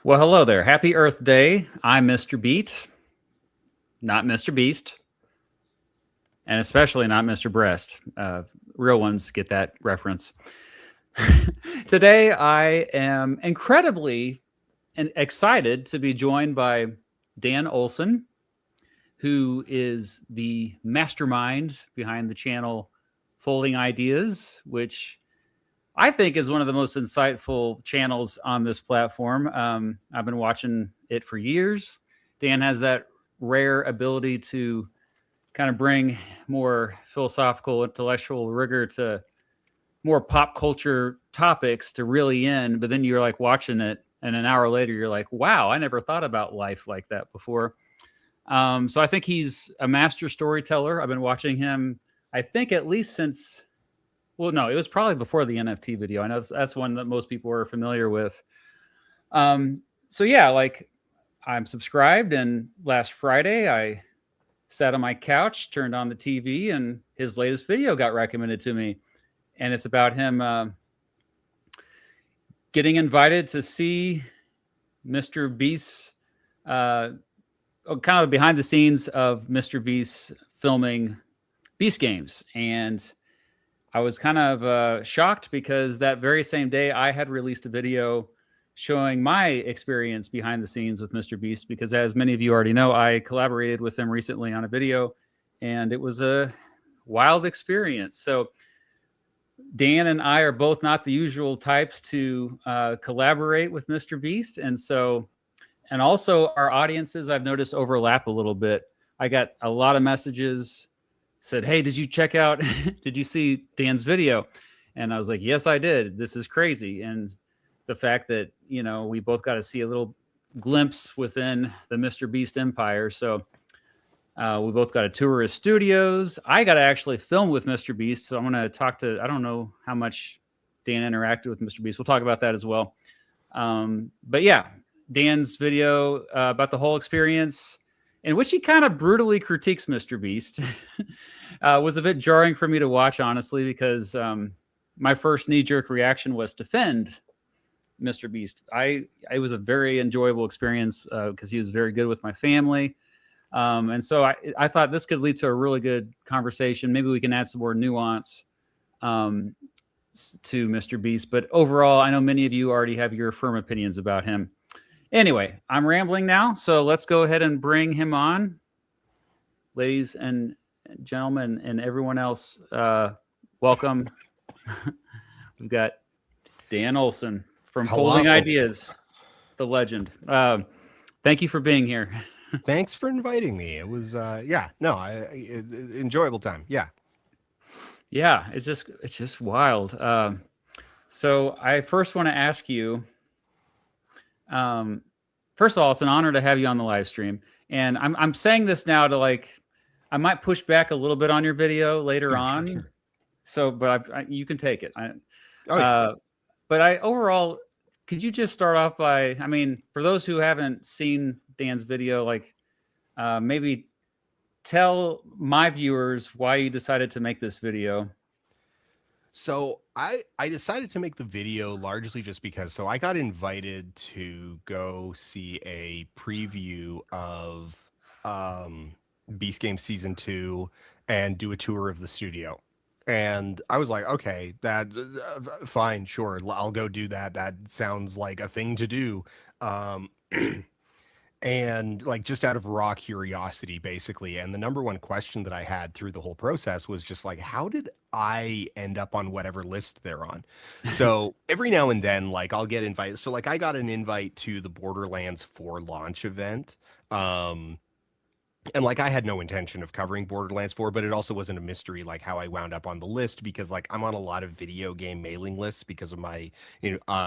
Well, hello there. Happy Earth Day. I'm Mr. Beat, not Mr. Beast, and especially not Mr. Breast. Real ones get that reference. Today, I am incredibly excited to be joined by Dan Olson, who is the mastermind behind the channel Folding Ideas, which I think is one of the most insightful channels on this platform. I've been watching it for years. Dan has that rare ability to kind of bring more philosophical, intellectual rigor to more pop culture topics to really in. But then you're like watching it, and an hour later, you're like, wow, I never thought about life like that before. So I think he's a master storyteller. I've been watching him, I think, at least since well, no, it was probably before the NFT video. I know that's one that most people are familiar with. So yeah, like I'm subscribed, and last Friday I sat on my couch, turned on the TV, and his latest video got recommended to me, and it's about him getting invited to see MrBeast's kind of behind the scenes of MrBeast filming Beast Games, and I was kind of shocked because that very same day I had released a video showing my experience behind the scenes with MrBeast. Because, as many of you already know, I collaborated with him recently on a video, and it was a wild experience. So, Dan and I are both not the usual types to collaborate with MrBeast, and also our audiences I've noticed overlap a little bit. I got a lot of messages said, hey, did you check out, did you see Dan's video? And I was like, yes, I did. This is crazy. And the fact that, we both got to see a little glimpse within the MrBeast empire. So we both got to tour his studios. I got to actually film with MrBeast. So I'm going to talk to, I don't know how much Dan interacted with MrBeast. We'll talk about that as well. But yeah, Dan's video about the whole experience, in which he kind of brutally critiques MrBeast, was a bit jarring for me to watch, honestly, because my first knee-jerk reaction was to defend MrBeast. It was a very enjoyable experience because he was very good with my family. And so I thought this could lead to a really good conversation. Maybe we can add some more nuance to MrBeast. But overall, I know many of you already have your firm opinions about him. Anyway, I'm rambling now, so let's go ahead and bring him on. Ladies and gentlemen and everyone else, welcome. We've got Dan Olson from Folding Ideas, the legend. Thank you for being here. Thanks for inviting me. It was, enjoyable time. Yeah. Yeah, it's just wild. So I first want to ask you, first of all, it's an honor to have you on the live stream. And I'm saying this now to I might push back a little bit on your video later on. Sure. So, but you can take it. But overall, could you just start off by, for those who haven't seen Dan's video, maybe tell my viewers why you decided to make this video. So I decided to make the video largely just because, I got invited to go see a preview of Beast Game Season 2 and do a tour of the studio. And I was like, okay, that fine, sure, I'll go do that. That sounds like a thing to do. And just out of raw curiosity, basically. And the number one question that I had through the whole process was just how did I end up on whatever list they're on? So every now and then, I'll get invited. So I got an invite to the Borderlands 4 launch event. And I had no intention of covering Borderlands 4, but it also wasn't a mystery how I wound up on the list, because I'm on a lot of video game mailing lists because of my,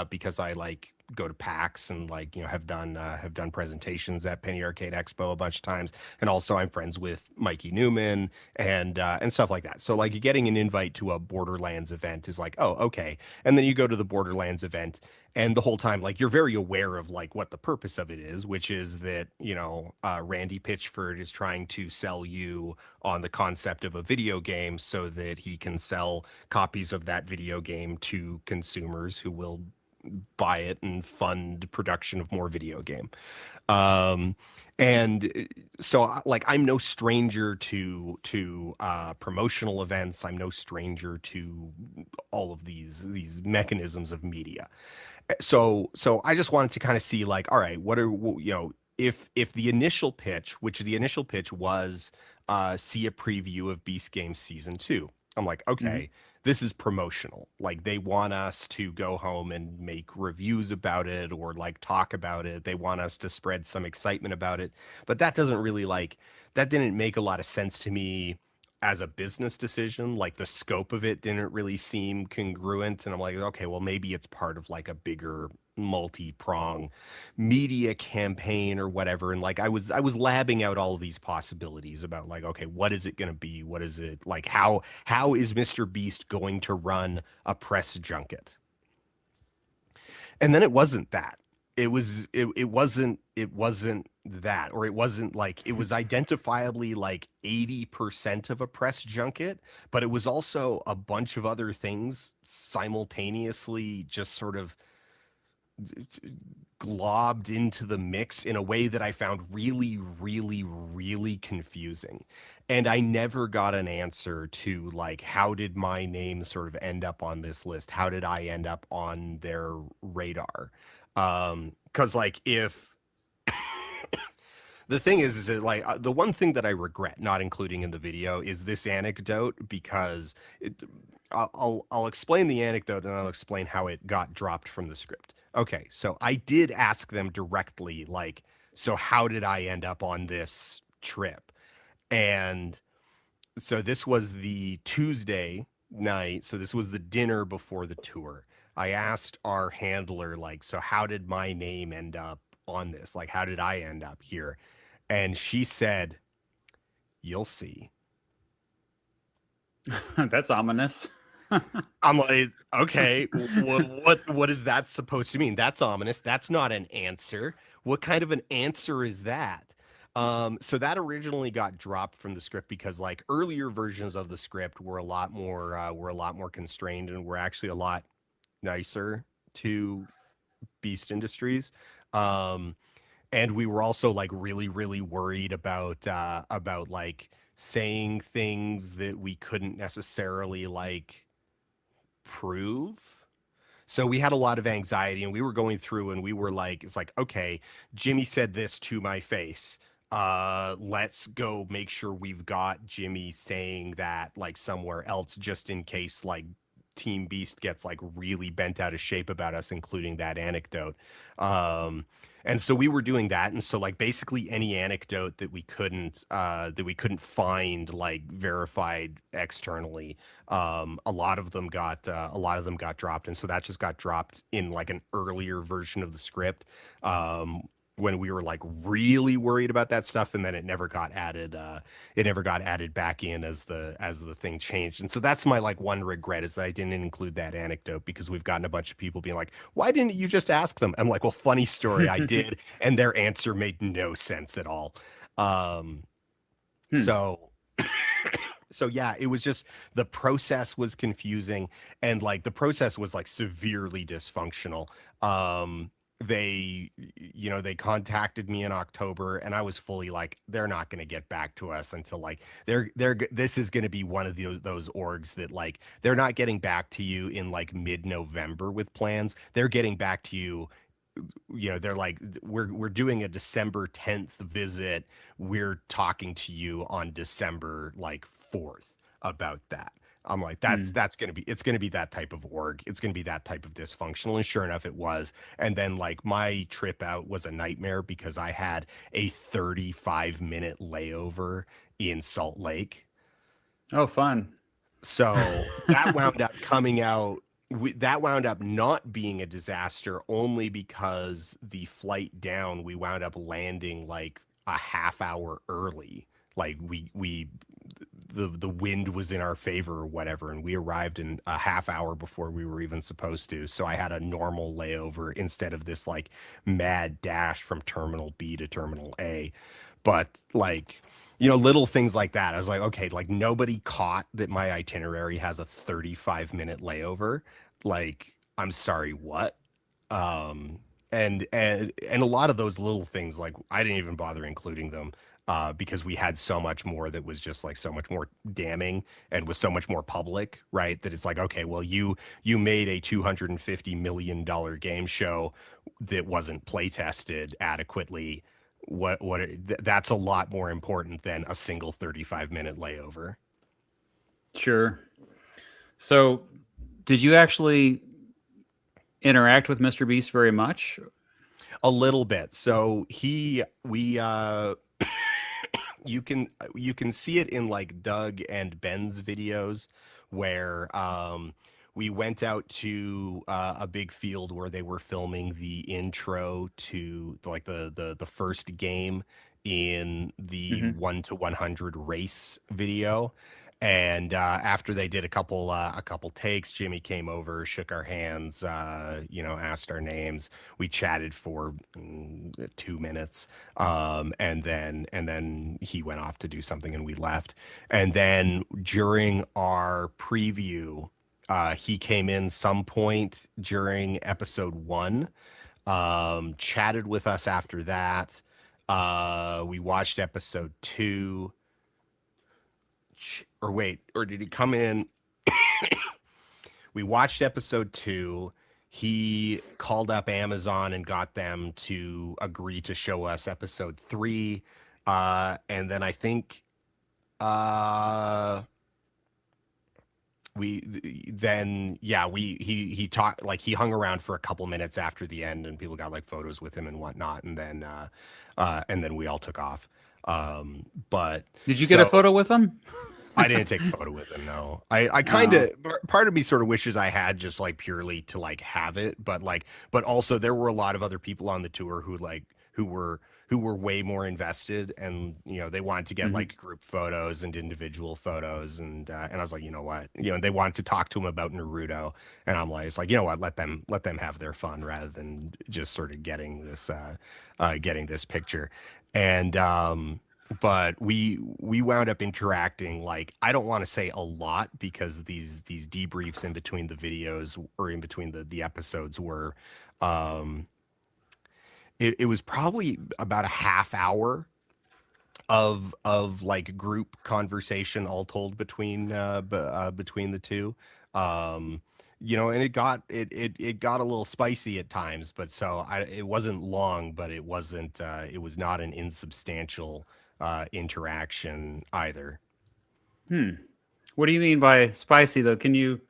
because I go to PAX and have done presentations at Penny Arcade Expo a bunch of times, and also I'm friends with Mikey Newman and stuff like that. So getting an invite to a Borderlands event is oh, okay. And then you go to the Borderlands event, and the whole time you're very aware of what the purpose of it is, which is that Randy Pitchford is trying to sell you on the concept of a video game so that he can sell copies of that video game to consumers who will buy it and fund production of more video game. Um, and so like I'm no stranger to promotional events. I'm no stranger to all of these mechanisms of media. So I just wanted to kind of see like, all right, what are if the initial pitch, which the initial pitch was see a preview of Beast Games season 2. I'm like, Mhm. okay, this is promotional. Like they want us to go home and make reviews about it or like talk about it. They want us to spread some excitement about it. But that doesn't really like that didn't make a lot of sense to me as a business decision. Like the scope of it didn't really seem congruent. And I'm like, okay, well, maybe it's part of like a bigger multi-prong media campaign or whatever. And like I was labbing out all of these possibilities about like, okay, what is it going to be? What is it like? How is MrBeast going to run a press junket? And then it wasn't that. It wasn't that, or it wasn't like it was identifiably like 80% of a press junket, but it was also a bunch of other things simultaneously just sort of globbed into the mix in a way that I found really, really, really confusing. And I never got an answer to like, how did my name sort of end up on this list? How did I end up on their radar? Because like if the thing is that like the one thing that I regret not including in the video is this anecdote because I'll explain the anecdote and I'll explain how it got dropped from the script. Okay, so I did ask them directly, like, so how did I end up on this trip? And so this was the Tuesday night. So this was the dinner before the tour. I asked our handler, like, so how did my name end up on this? Like, how did I end up here? And she said, "You'll see." That's ominous. I'm like, okay, what is that supposed to mean? That's ominous. That's not an answer. What kind of an answer is that? So that originally got dropped from the script because like earlier versions of the script were a lot more constrained and were actually a lot nicer to Beast Industries. Um, and we were also like really, really worried about like saying things that we couldn't necessarily like prove. So we had a lot of anxiety and we were going through and we were like, it's like, okay, Jimmy said this to my face. Let's go make sure we've got Jimmy saying that like somewhere else just in case like Team Beast gets like really bent out of shape about us, including that anecdote. And so we were doing that. And so like basically any anecdote that we couldn't find like verified externally, a lot of them got dropped. And so that just got dropped in like an earlier version of the script. When we were like really worried about that stuff, and then it never got added back in as the thing changed. And so that's my like one regret is that I didn't include that anecdote because we've gotten a bunch of people being like, why didn't you just ask them? I'm like, well, funny story, I did, and their answer made no sense at all. um Hmm. so so yeah, it was just the process was confusing and like the process was like severely dysfunctional. They contacted me in October and I was fully like, they're not going to get back to us until like this is going to be one of those orgs that like they're not getting back to you in like mid-November with plans. They're getting back to you, they're like, we're doing a December 10th visit. We're talking to you on December like 4th about that. I'm like, Hmm. that's gonna be it's gonna be that type of org. It's gonna be that type of dysfunctional. And sure enough, it was. And then like my trip out was a nightmare because I had a 35-minute layover in Salt Lake. Oh, fun. So that wound up coming out. That wound up not being a disaster only because the flight down, we wound up landing like a half hour early. Like the wind was in our favor or whatever, and we arrived in a half hour before we were even supposed to. So I had a normal layover instead of this like mad dash from Terminal B to Terminal A. But like, little things like that. I was like, okay, like nobody caught that my itinerary has a 35-minute layover. Like, I'm sorry, what? um and a lot of those little things, like I didn't even bother including them because we had so much more that was just like so much more damning and was so much more public, right? That it's like, okay, well, you made a $250 million game show that wasn't play tested adequately. That's a lot more important than a single 35-minute layover. Sure. So, did you actually interact with Mr. Beast very much? A little bit. So he we you can see it in like Doug and Ben's videos where we went out to a big field where they were filming the intro to like the first game in the Hmm. 1 to 100 race video. And after they did a couple takes, Jimmy came over, shook our hands, asked our names. We chatted for 2 minutes, and then he went off to do something, and we left. And then during our preview, he came in some point during episode 1, chatted with us after that. We watched episode 2. Or wait, or did he come in? We watched episode 2. He called up Amazon and got them to agree to show us episode 3. And then I think uh he talked, like he hung around for a couple minutes after the end, and people got like photos with him and whatnot, and then we all took off. But Did you get a so photo with him? I didn't take a photo with him. No, I kind Oh. of, part of me sort of wishes I had, just like purely to like have it, but also there were a lot of other people on the tour who were way more invested, and they wanted to get Hmm. like group photos and individual photos, and I was like, you know what, they wanted to talk to him about Naruto, and I'm like, it's like, you know what, let them have their fun rather than just sort of getting this picture. And but we wound up interacting, like, I don't want to say a lot because these debriefs in between the videos, or in between the episodes, were um it was probably about a half hour of like group conversation all told between the two. um and it got a little spicy at times, but it wasn't long, but it was not an insubstantial interaction either. Hmm. What do you mean by spicy, though? Can you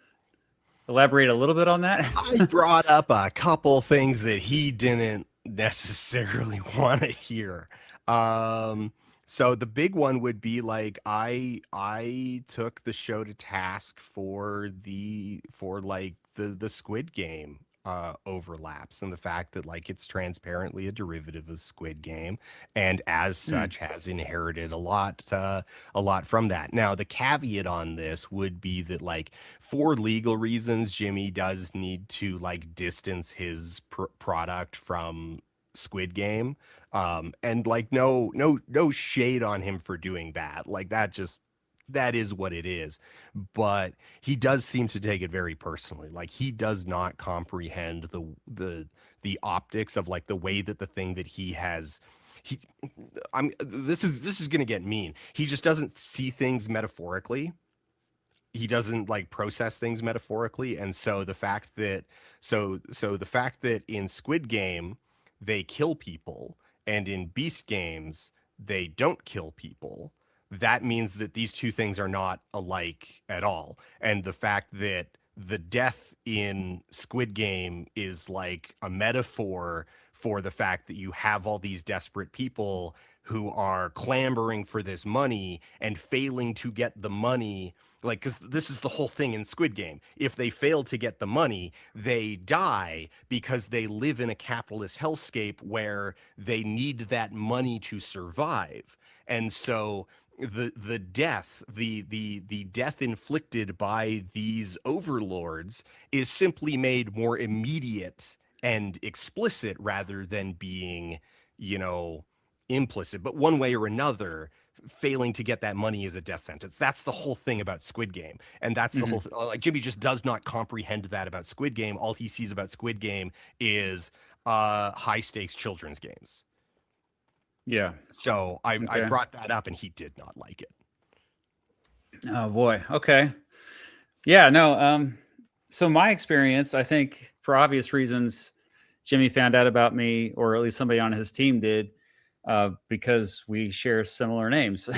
elaborate a little bit on that? I brought up a couple things that he didn't necessarily want to hear. Um, so the big one would be like, I took the show to task for like the Squid Game overlaps, and the fact that like it's transparently a derivative of Squid Game, and as Hmm. such has inherited a lot from that. Now the caveat on this would be that, like, for legal reasons, Jimmy does need to like distance his product from Squid Game. And like, no shade on him for doing that. Like, that is what it is. But he does seem to take it very personally. Like, he does not comprehend the optics of like the way that the thing that he has he I'm this is going to get mean. He just doesn't see things metaphorically. He doesn't like process things metaphorically, and so the fact that in Squid Game they kill people, and in Beast games they don't kill people, that means that these two things are not alike at all. And the fact that the death in Squid Game is like a metaphor for the fact that you have all these desperate people who are clamoring for this money and failing to get the money, like, because this is the whole thing in Squid Game. If they fail to get the money, they die because they live in a capitalist hellscape where they need that money to survive. And so the death inflicted by these overlords is simply made more immediate and explicit rather than being, you know, implicit. But one way or another, failing to get that money is a death sentence. That's the whole thing about Squid Game. And that's the whole like Jimmy just does not comprehend that about Squid Game. All he sees about Squid Game is high stakes children's games. Yeah. So I brought that up and he did not like it. Oh boy. Okay. Yeah, no. So my experience, I think for obvious reasons, Jimmy found out about me, or at least somebody on his team did, because we share similar names.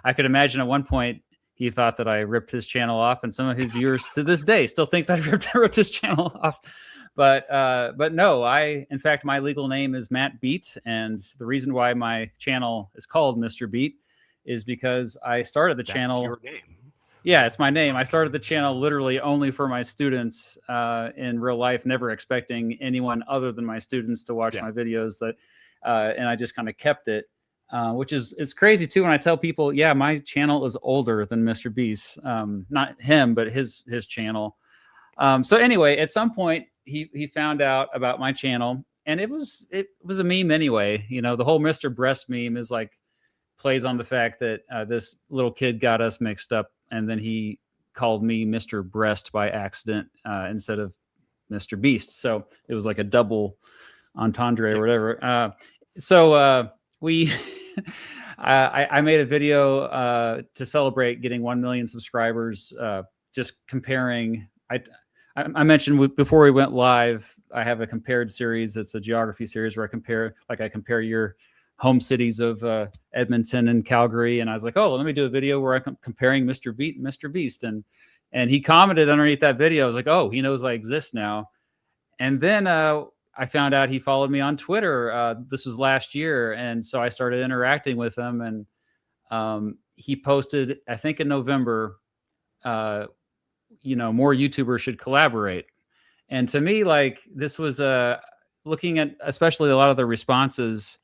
I could imagine at one point he thought that I ripped his channel off, and some of his viewers to this day still think that I ripped his channel off. But no, in fact, my legal name is Matt Beat, and the reason why my channel is called Mr. Beat is because I started the channel. That's your name. Yeah, it's my name. I started the channel literally only for my students in real life, never expecting anyone other than my students to watch my videos. And I just kind of kept it, which it's crazy too when I tell people, yeah, my channel is older than MrBeast. Not him, but his channel. So anyway, at some point he found out about my channel, and it was a meme anyway. You know, the whole Mr. Breast meme is like plays on the fact that this little kid got us mixed up, and then he called me Mr. Breast by accident instead of MrBeast. So it was like a double entendre or whatever. We I made a video to celebrate getting 1 million subscribers, just comparing. I mentioned before we went live, I have a compared series. It's a geography series where I compare your home cities of Edmonton and Calgary. And I was like, oh, let me do a video where I'm comparing Mr. Beat and MrBeast. And he commented underneath that video. I was like, oh, he knows I exist now. And then I found out he followed me on Twitter. This was last year. And so I started interacting with him. And he posted, I think in November, more YouTubers should collaborate. And to me, like, this was looking at especially a lot of the responses,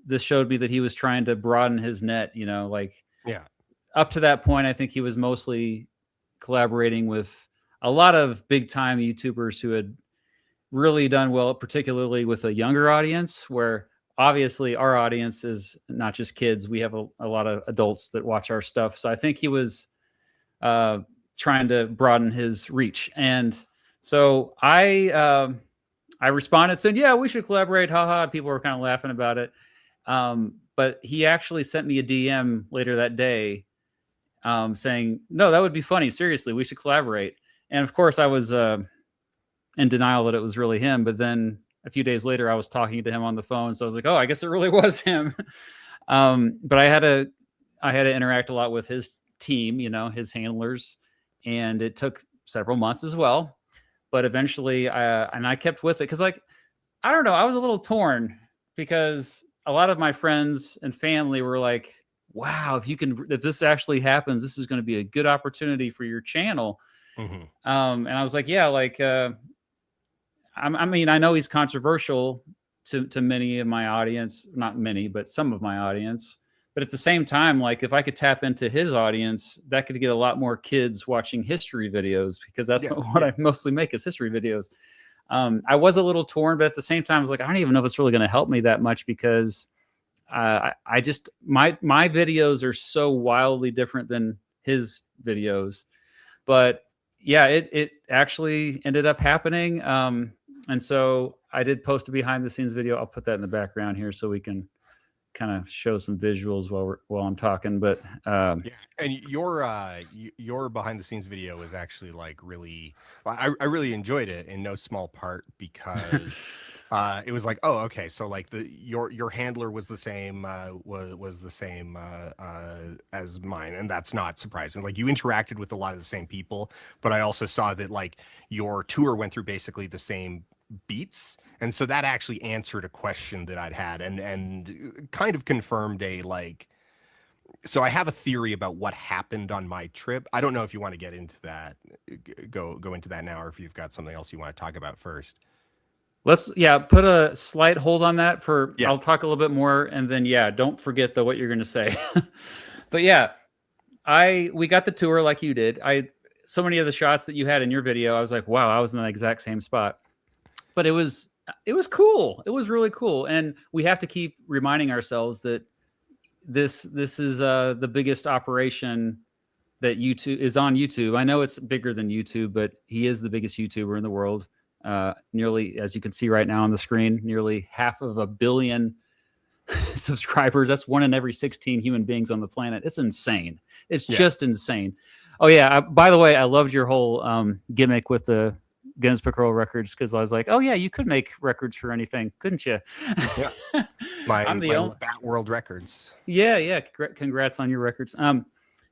this showed me that he was trying to broaden his net, up to that point. I think he was mostly collaborating with a lot of big time YouTubers who had really done well, particularly with a younger audience, where obviously our audience is not just kids. We have a lot of adults that watch our stuff. So I think he was trying to broaden his reach. And so I responded saying, yeah, we should collaborate. Haha. People were kind of laughing about it. But he actually sent me a DM later that day saying, no, that would be funny. Seriously, we should collaborate. And of course I was in denial that it was really him. But then a few days later, I was talking to him on the phone. So I was like, oh, I guess it really was him. But I had to interact a lot with his team, his handlers. And it took several months as well. But eventually, I kept with it because, I don't know, I was a little torn because a lot of my friends and family were like, wow, if this actually happens, this is going to be a good opportunity for your channel. Mm-hmm. And I was like, yeah, I know he's controversial to many of my audience, not many, but some of my audience. But at the same time, if I could tap into his audience, that could get a lot more kids watching history videos, because that's what I mostly make is history videos. I was a little torn, but at the same time, I was like, I don't even know if it's really going to help me that much, because my videos are so wildly different than his videos. But yeah, it actually ended up happening. And so I did post a behind the scenes video. I'll put that in the background here so we can kind of show some visuals while I'm talking. But and your behind the scenes video was actually really, I really enjoyed it in no small part because it was like, oh, okay, so your handler was the same was the same as mine, and that's not surprising. You interacted with a lot of the same people, but I also saw that your tour went through basically the same beats, and so that actually answered a question that I'd had and kind of confirmed so I have a theory about what happened on my trip. I don't know if you want to get into that, go into that now, or if you've got something else you want to talk about first. Let's put a slight hold on that I'll talk a little bit more, and then don't forget what you're going to say. But we got the tour like you did. So many of the shots that you had in your video, I was like, wow, I was in the exact same spot. But it was cool. It was really cool. And we have to keep reminding ourselves that this is the biggest operation that YouTube is on YouTube. I know it's bigger than YouTube, but he is the biggest YouTuber in the world. Nearly, as you can see right now on the screen, nearly 500 million subscribers. That's 1 in every 16 human beings on the planet. It's insane. It's just insane. Oh yeah. By the way, I loved your whole gimmick with the Guinness Book of World Records, because I was like, oh yeah, you could make records for anything, couldn't you? Yeah. I'm the only Bat World Records. Yeah. Congrats on your records.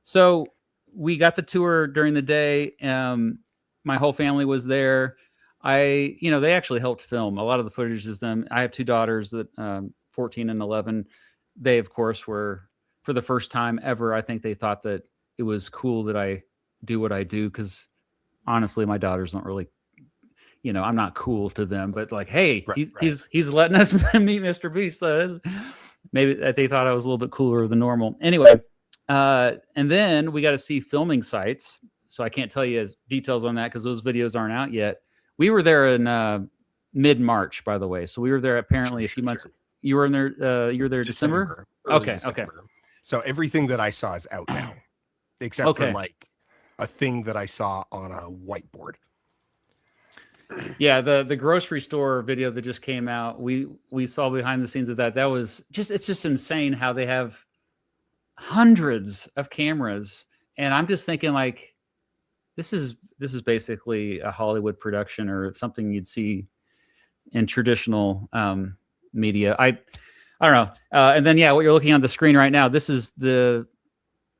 So we got the tour during the day. My whole family was there. They actually helped film. A lot of the footage is them. I have 2 daughters that 14 and 11. They, of course, were, for the first time ever, I think they thought that it was cool that I do what I do, because honestly, my daughters don't really, I'm not cool to them, but like, hey, he's letting us meet MrBeast. Maybe they thought I was a little bit cooler than normal. Anyway, and then we got to see filming sites. So I can't tell you details on that because those videos aren't out yet. We were there in mid-March, by the way. So we were there apparently a few months. You were in there. You were there December. Okay. So everything that I saw is out now, except for like a thing that I saw on a whiteboard. Yeah, the grocery store video that just came out, we saw behind the scenes of that. That was it's just insane how they have hundreds of cameras, and I'm just thinking like, this is basically a Hollywood production or something you'd see in traditional media. I don't know. And then what you're looking on the screen right now, this is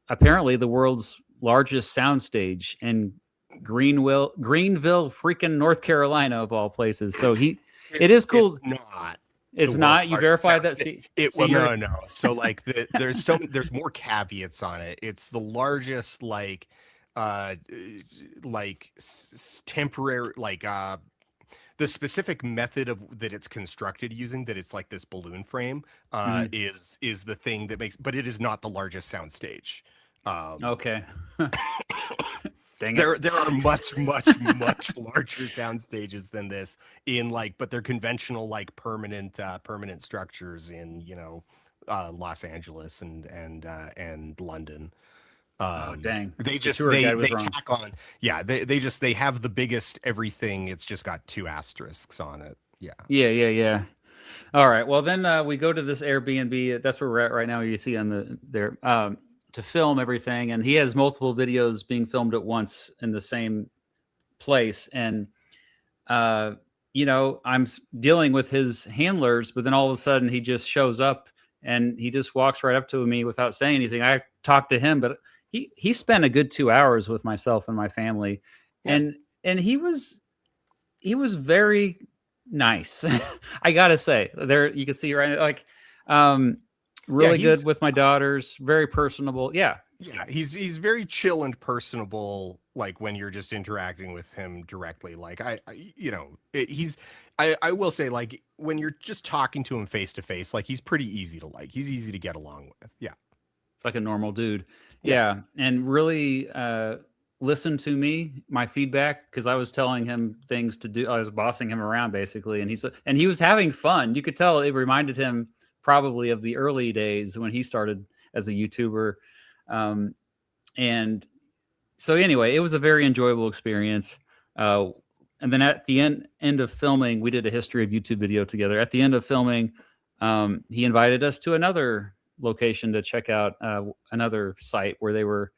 apparently the world's largest soundstage in Greenville, freaking North Carolina, of all places. So it is cool. It's not. You verified that? No. So like there's more caveats on it. It's the largest temporary the specific method that it's constructed using, that it's like this balloon frame is the thing that makes, but it is not the largest soundstage. Okay. Dang it. There are much larger sound stages than this but they're conventional permanent structures in Los Angeles and London. Dang. They tack on. Yeah, they have the biggest everything. It's just got 2 asterisks on it. Yeah. All right. Well, then we go to this Airbnb. That's where we're at right now. You see on there. To film everything, and he has multiple videos being filmed at once in the same place, and I'm dealing with his handlers, but then all of a sudden he just shows up and he just walks right up to me without saying anything. I talked to him, but he spent a good 2 hours with myself and my family, and he was very nice. I gotta say, there you can see right really good with my daughters, very personable. Yeah, he's very chill and personable, like when you're just interacting with him directly. Like I will say, like when you're just talking to him face to face, like he's pretty easy to like. He's easy to get along with. Yeah, it's like a normal dude. Yeah, and really listen to my feedback, because I was telling him things to do. I was bossing him around basically, and he was having fun. You could tell it reminded him probably of the early days when he started as a YouTuber. And so anyway, it was a very enjoyable experience. And then at the end of filming, we did a history of YouTube video together. At the end of filming, he invited us to another location to check out another site where they were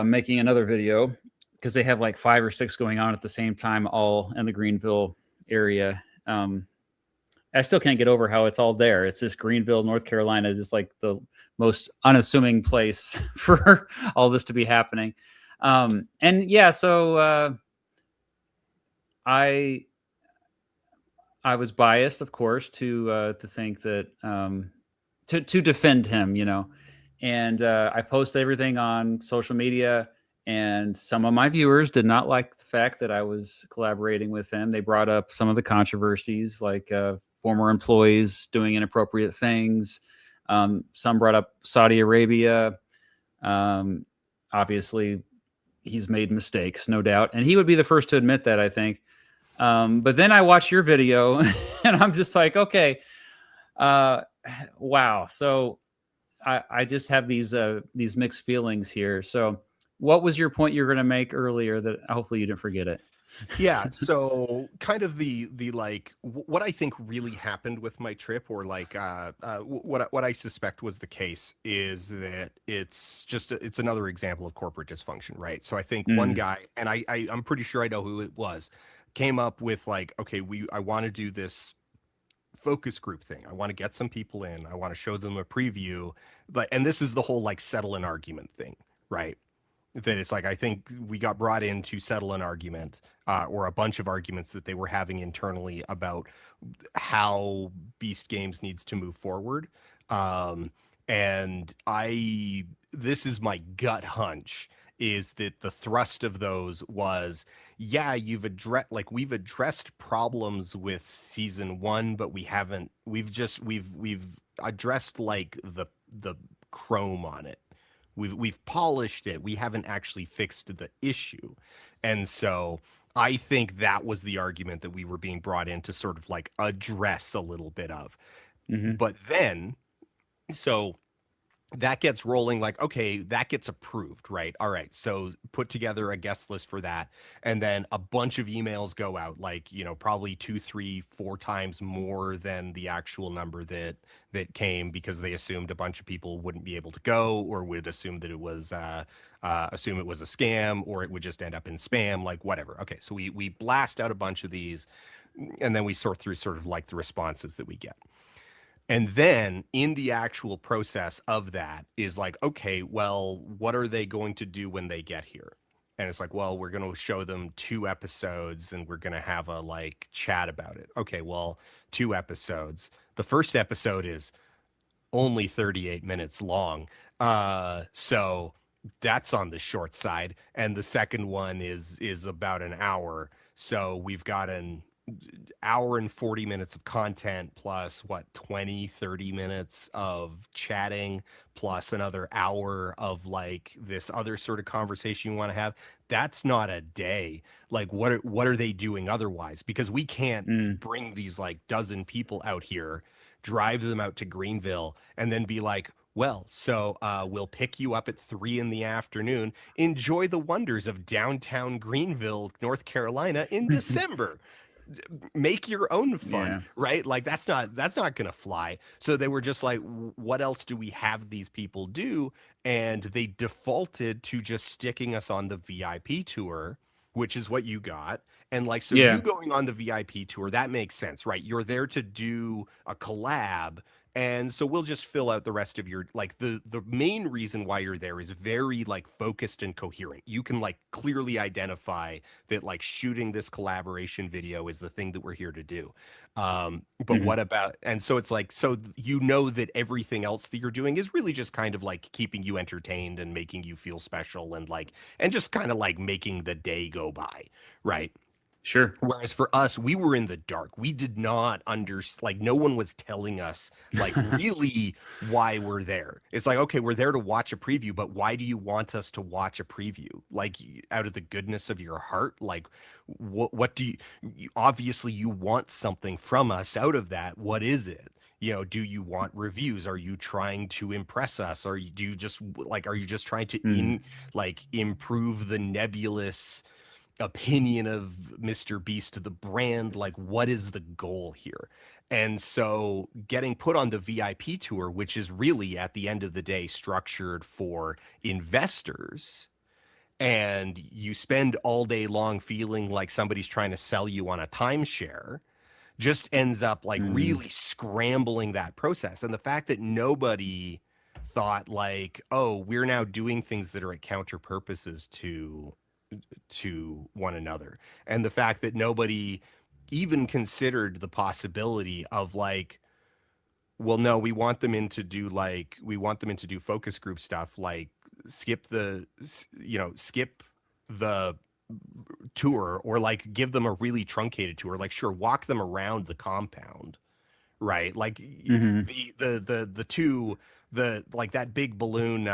making another video, because they have like 5 or 6 going on at the same time, all in the Greenville area. I still can't get over how it's all there. It's just Greenville, North Carolina, just like the most unassuming place for all this to be happening. So I was biased, of course, to think that to defend him, and I post everything on social media. And some of my viewers did not like the fact that I was collaborating with him. They brought up some of the controversies, like former employees doing inappropriate things. Some brought up Saudi Arabia. Obviously, he's made mistakes, no doubt. And he would be the first to admit that, I think. But then I watched your video, and I'm just like, okay, wow. So I just have these mixed feelings here. So, what was your point you were going to make earlier that hopefully you didn't forget it? Yeah, so kind of the like what I think really happened with my trip, or like what I suspect was the case, is that it's another example of corporate dysfunction, right? So I think one Mm, guy, and I'm pretty sure I know who it was, came up with like, okay, I want to do this focus group thing. I want to get some people in. I want to show them a preview, but and this is the whole like settle an argument thing, right? That it's like I think we got brought in to settle an argument, or a bunch of arguments that they were having internally about how Beast Games needs to move forward. Um, and this is my gut hunch, is that the thrust of those was, yeah, we've addressed problems with season one, but we've addressed like the chrome on it. We've polished it. We haven't actually fixed the issue. And so I think that was the argument that we were being brought in to sort of like address a little bit of. hmm But then, so that gets rolling, like, okay, that gets approved, right? All right, so put together a guest list for that, and then a bunch of emails go out, like, probably two, three, four times more than the actual number that came, because they assumed a bunch of people wouldn't be able to go, or would assume that it was assume it was a scam, or it would just end up in spam, like whatever. Okay, so we blast out a bunch of these, and then we sort through sort of like the responses that we get. And then in the actual process of that is like, okay, well, what are they going to do when they get here? And it's like, well, we're going to show them 2 episodes and we're going to have a like chat about it. Okay, well, 2 episodes. The first episode is only 38 minutes long. So that's on the short side. And the second one is about an hour. So we've got an hour and 40 minutes of content, plus what, 20-30 minutes of chatting, plus another hour of like this other sort of conversation you want to have. That's not a day. Like what are they doing otherwise? Because we can't mm, bring these like dozen people out here, drive them out to Greenville, and then be like, well, so we'll pick you up at 3 in the afternoon. Enjoy the wonders of downtown Greenville, North Carolina in December. Make your own fun, yeah. right? Like that's not gonna fly. So they were just like, what else do we have these people do? And they defaulted to just sticking us on the VIP tour, which is what you got. And like, so you Yeah. going on the VIP tour, that makes sense, right? You're there to do a collab. And so we'll just fill out the rest of your, like, the main reason why you're there is very like focused and coherent. You can like clearly identify that like shooting this collaboration video is the thing that we're here to do. But hmm what about, and so it's like, so you know that everything else that you're doing is really just kind of like keeping you entertained and making you feel special, and like, and just kind of like making the day go by, right? Sure. Whereas for us, we were in the dark. We did not like, no one was telling us like really why we're there. It's like, okay, we're there to watch a preview, but why do you want us to watch a preview? Like, out of the goodness of your heart? Like, what do obviously you want something from us out of that. What is it? Do you want reviews? Are you trying to impress us? Do you just like, are you just trying to Mm, improve the nebulous opinion of MrBeast, the brand? Like, what is the goal here? And so getting put on the VIP tour, which is really at the end of the day structured for investors, and you spend all day long feeling like somebody's trying to sell you on a timeshare, just ends up like mm, really scrambling that process. And the fact that nobody thought like, oh, we're now doing things that are at counter purposes to one another, and the fact that nobody even considered the possibility of like, well, no, we want them in to do focus group stuff, like skip the tour, or like give them a really truncated tour, like sure, walk them around the compound, right? Like hmm the two, the like that big balloon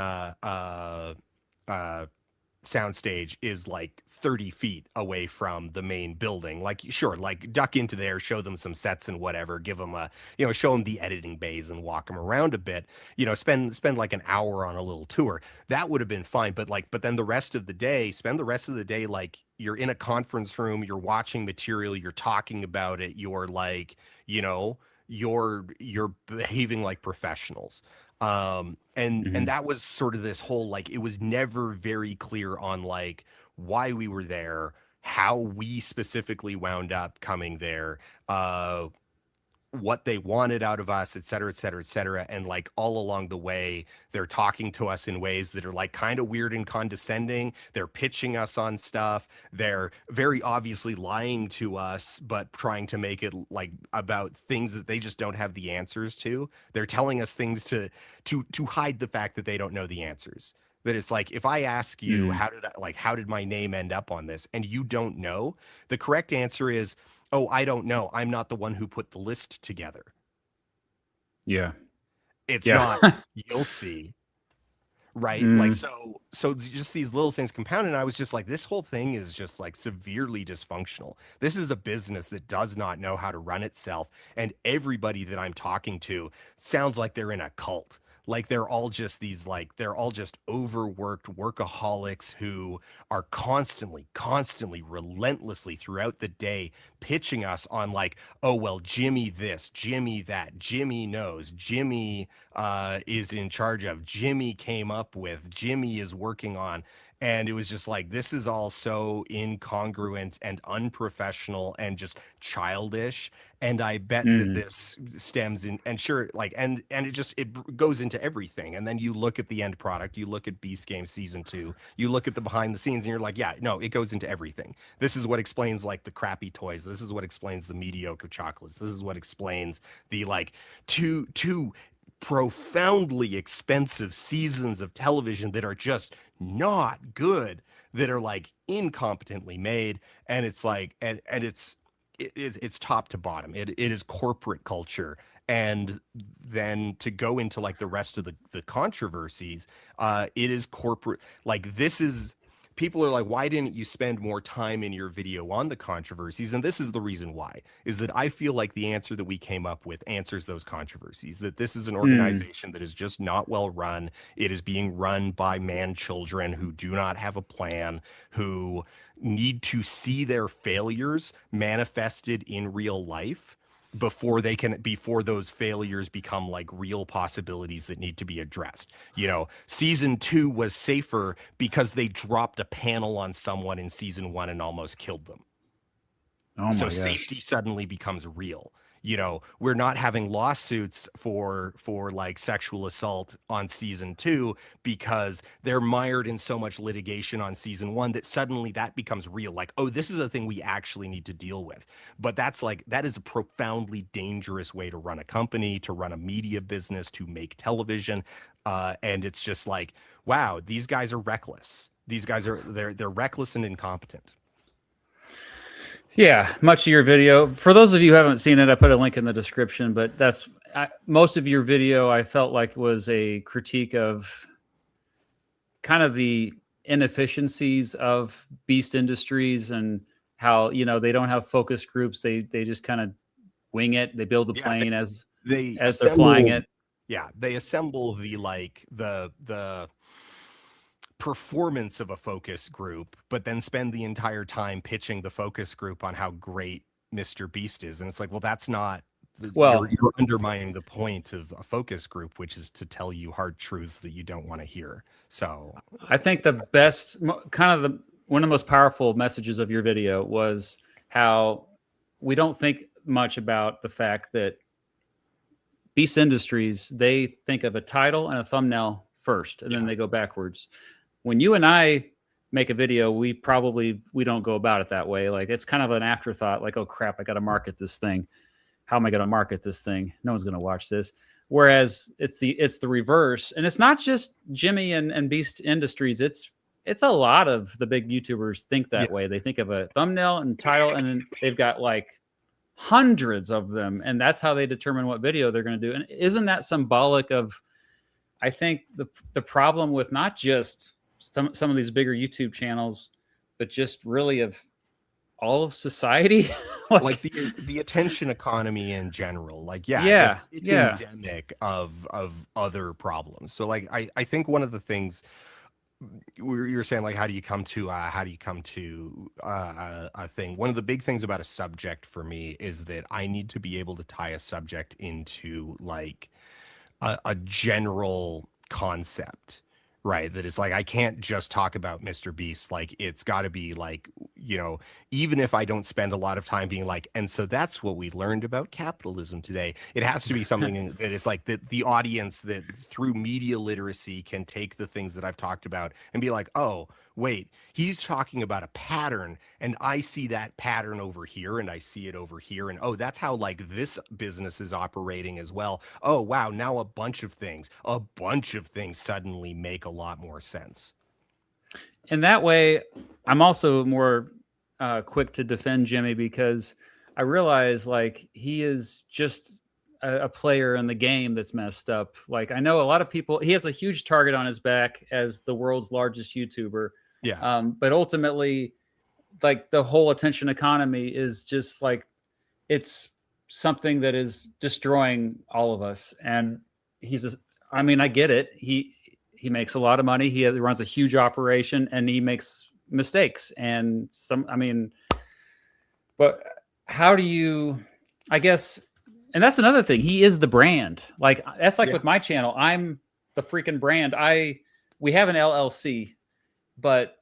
soundstage is like 30 feet away from the main building. Like, sure, like duck into there, show them some sets and whatever, give them a, show them the editing bays and walk them around a bit, spend like an hour on a little tour. That would have been fine. But then the rest of the day, spend the rest of the day, like you're in a conference room, you're watching material, you're talking about it, you're like, you're behaving like professionals. And that was sort of this whole, like, it was never very clear on like why we were there, how we specifically wound up coming there, what they wanted out of us, et cetera, et cetera, et cetera. And like all along the way, they're talking to us in ways that are like kind of weird and condescending. They're pitching us on stuff. They're very obviously lying to us, but trying to make it like about things that they just don't have the answers to. They're telling us things to hide the fact that they don't know the answers. That it's like, if I ask you, how did my name end up on this? And you don't know, the correct answer is, oh, I don't know. I'm not the one who put the list together. Yeah. It's not, you'll see. Right. Like, so just these little things compounded. And I was just like, this whole thing is just like severely dysfunctional. This is a business that does not know how to run itself. And everybody that I'm talking to sounds like they're in a cult. Like they're all just overworked workaholics who are constantly, relentlessly throughout the day pitching us on like, oh, well, Jimmy this, Jimmy that, Jimmy knows, Jimmy is in charge of, Jimmy came up with, Jimmy is working on. And it was just like, this is all so incongruent and unprofessional and just childish. And I bet that this stems in, and sure, like, and it goes into everything. And then you look at the end product, you look at Beast Games Season 2, you look at the behind the scenes, and you're like, yeah, no, it goes into everything. This is what explains like the crappy toys. This is what explains the mediocre chocolates. This is what explains the like two profoundly expensive seasons of television that are just not good, that are like incompetently made. And it's like, and it's top to bottom. It is corporate culture. And then to go into like the rest of the controversies, it is corporate. Like this is, people are like, why didn't you spend more time in your video on the controversies? And this is the reason why, is that I feel like the answer that we came up with answers those controversies, that this is an organization that is just not well run. It is being run by man children who do not have a plan, who need to see their failures manifested in real life before those failures become like real possibilities that need to be addressed. Season 2 was safer because they dropped a panel on someone in season 1 and almost killed them. Oh my gosh. Safety suddenly becomes real. We're not having lawsuits for like sexual assault on season 2 because they're mired in so much litigation on season 1 that suddenly that becomes real. Like, oh, this is a thing we actually need to deal with. But that is a profoundly dangerous way to run a company, to run a media business, to make television. And it's just like, wow, these guys are reckless. These guys they're reckless and incompetent. Yeah, much of your video, for those of you who haven't seen it, I put a link in the description, but most of your video I felt like was a critique of kind of the inefficiencies of Beast Industries and how, they don't have focus groups. They just kind of wing it. They build the plane as they're flying it. Yeah, they assemble the performance of a focus group, but then spend the entire time pitching the focus group on how great MrBeast is. And it's like, well, that's not, you're undermining the point of a focus group, which is to tell you hard truths that you don't want to hear. So I think the best, one of the most powerful messages of your video was how we don't think much about the fact that Beast Industries, they think of a title and a thumbnail first, and then they go backwards. When you and I make a video, we don't go about it that way. Like it's kind of an afterthought, like, oh crap, I got to market this thing. How am I going to market this thing? No one's going to watch this. Whereas it's the reverse. And it's not just Jimmy and Beast Industries. It's a lot of the big YouTubers think that way. They think of a thumbnail and title, and then they've got like hundreds of them. And that's how they determine what video they're going to do. And isn't that symbolic of, I think, the problem with not just some of these bigger YouTube channels, but just really of all of society. Like the attention economy in general. Like, yeah, yeah, it's yeah. endemic of other problems. So like I think one of the things you're saying, like, how do you come to a thing? One of the big things about a subject for me is that I need to be able to tie a subject into like a general concept, right? That it's like I can't just talk about Mr. Beast. Like it's got to be like, even if I don't spend a lot of time being like, and so that's what we learned about capitalism today. It has to be something that is like that the audience that through media literacy can take the things that I've talked about and be like, oh, wait, he's talking about a pattern and I see that pattern over here and I see it over here. And oh, that's how like this business is operating as well. Oh, wow. Now a bunch of things suddenly make a lot more sense. And that way, I'm also more quick to defend Jimmy because I realize like he is just a player in the game that's messed up. Like I know a lot of people, he has a huge target on his back as the world's largest YouTuber. Yeah. But ultimately, like the whole attention economy is just like it's something that is destroying all of us. And I mean, I get it. He makes a lot of money. He runs a huge operation and he makes mistakes. And I mean, but how do you, I guess, and that's another thing. He is the brand. Like that's like with my channel. I'm the freaking brand. We have an LLC, but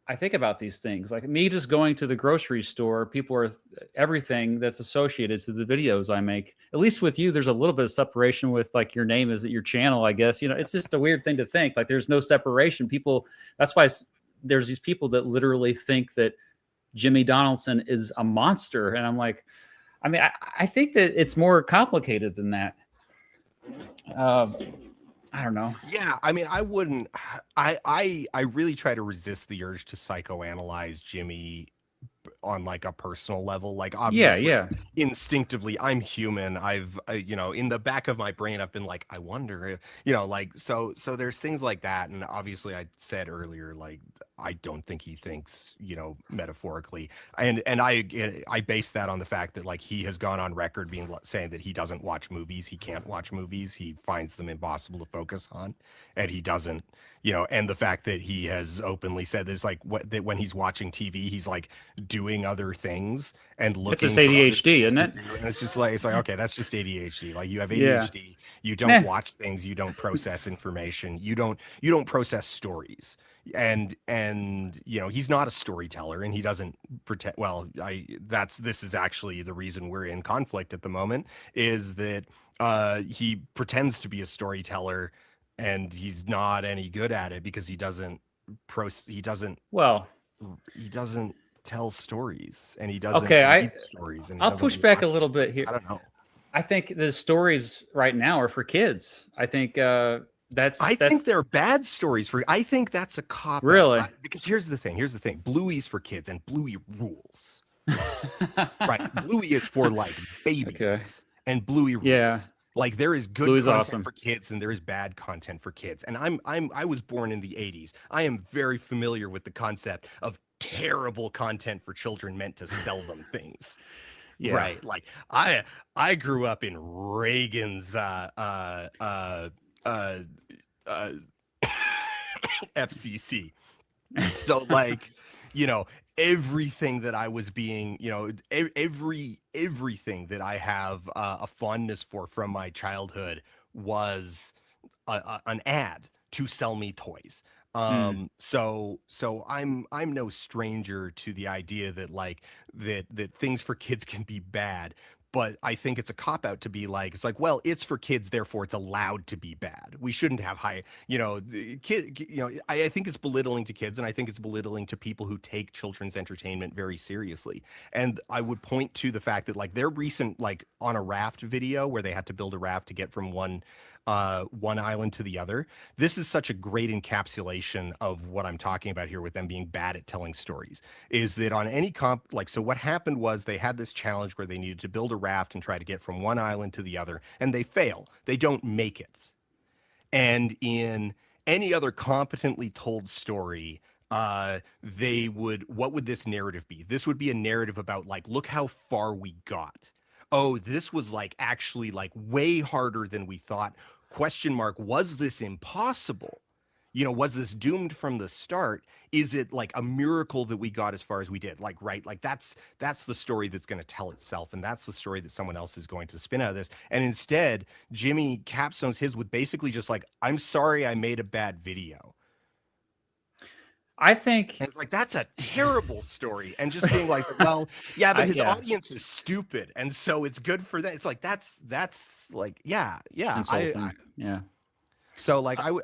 I think about these things like me just going to the grocery store. People are everything that's associated to the videos I make. At least with you, there's a little bit of separation with like your name is at your channel, I guess. It's just a weird thing to think like there's no separation. That's why there's these people that literally think that Jimmy Donaldson is a monster. And I'm like, I mean, I think that it's more complicated than that. I don't know. Yeah, I mean, I wouldn't. I really try to resist the urge to psychoanalyze Jimmy on like a personal level. Like obviously, instinctively, I'm human. I've in the back of my brain, I've been like, I wonder if like so there's things like that. And obviously, I said earlier, like I don't think he thinks metaphorically, and I base that on the fact that like he has gone on record saying that he doesn't watch movies, he can't watch movies, he finds them impossible to focus on, and he doesn't. And the fact that he has openly said this, like that when he's watching TV, he's like doing other things and looking. It's just ADHD, isn't it? And it's like, okay, that's just ADHD. Like you have ADHD, you don't watch things, you don't process information, you don't process stories. And he's not a storyteller and he doesn't pretend. Well, this is actually the reason we're in conflict at the moment is that he pretends to be a storyteller and he's not any good at it because he doesn't tell stories and he doesn't read stories. And I'll push back a little bit here. I don't know. I think the stories right now are for kids. I think I think they're bad stories I think that's a cop. Really? Because here's the thing. Bluey's for kids and Bluey rules. Right. Bluey is for like babies and Bluey rules. Yeah. Like there is good content for kids and there is bad content for kids. And I was born in the 80s. I am very familiar with the concept of terrible content for children meant to sell them things. Yeah. Right. Like I grew up in Reagan's FCC. So like, everything that I was being, everything that I have a fondness for from my childhood was an ad to sell me toys. So I'm no stranger to the idea that like that things for kids can be bad. But I think it's a cop out to be like, it's like, well, it's for kids, therefore it's allowed to be bad. We shouldn't have I think it's belittling to kids, and I think it's belittling to people who take children's entertainment very seriously. And I would point to the fact that like their recent like on a raft video where they had to build a raft to get from one island to the other. This is such a great encapsulation of what I'm talking about here with them being bad at telling stories, is that on any so what happened was they had this challenge where they needed to build a raft and try to get from one island to the other, and they fail. They don't make it. And in any other competently told story, what would this narrative be? This would be a narrative about like, look how far we got. Oh, this was like actually like way harder than we thought. Question mark, was this impossible? Was this doomed from the start? Is it like a miracle that we got as far as we did? Like, right, like that's the story that's going to tell itself, and that's the story that someone else is going to spin out of this. And instead, Jimmy capstones his with basically just like, I'm sorry I made a bad video. I think and it's like, that's a terrible story. And just being like, well, yeah, but his audience is stupid, and so it's good for that. It's like that's like, yeah. Yeah. So like I'll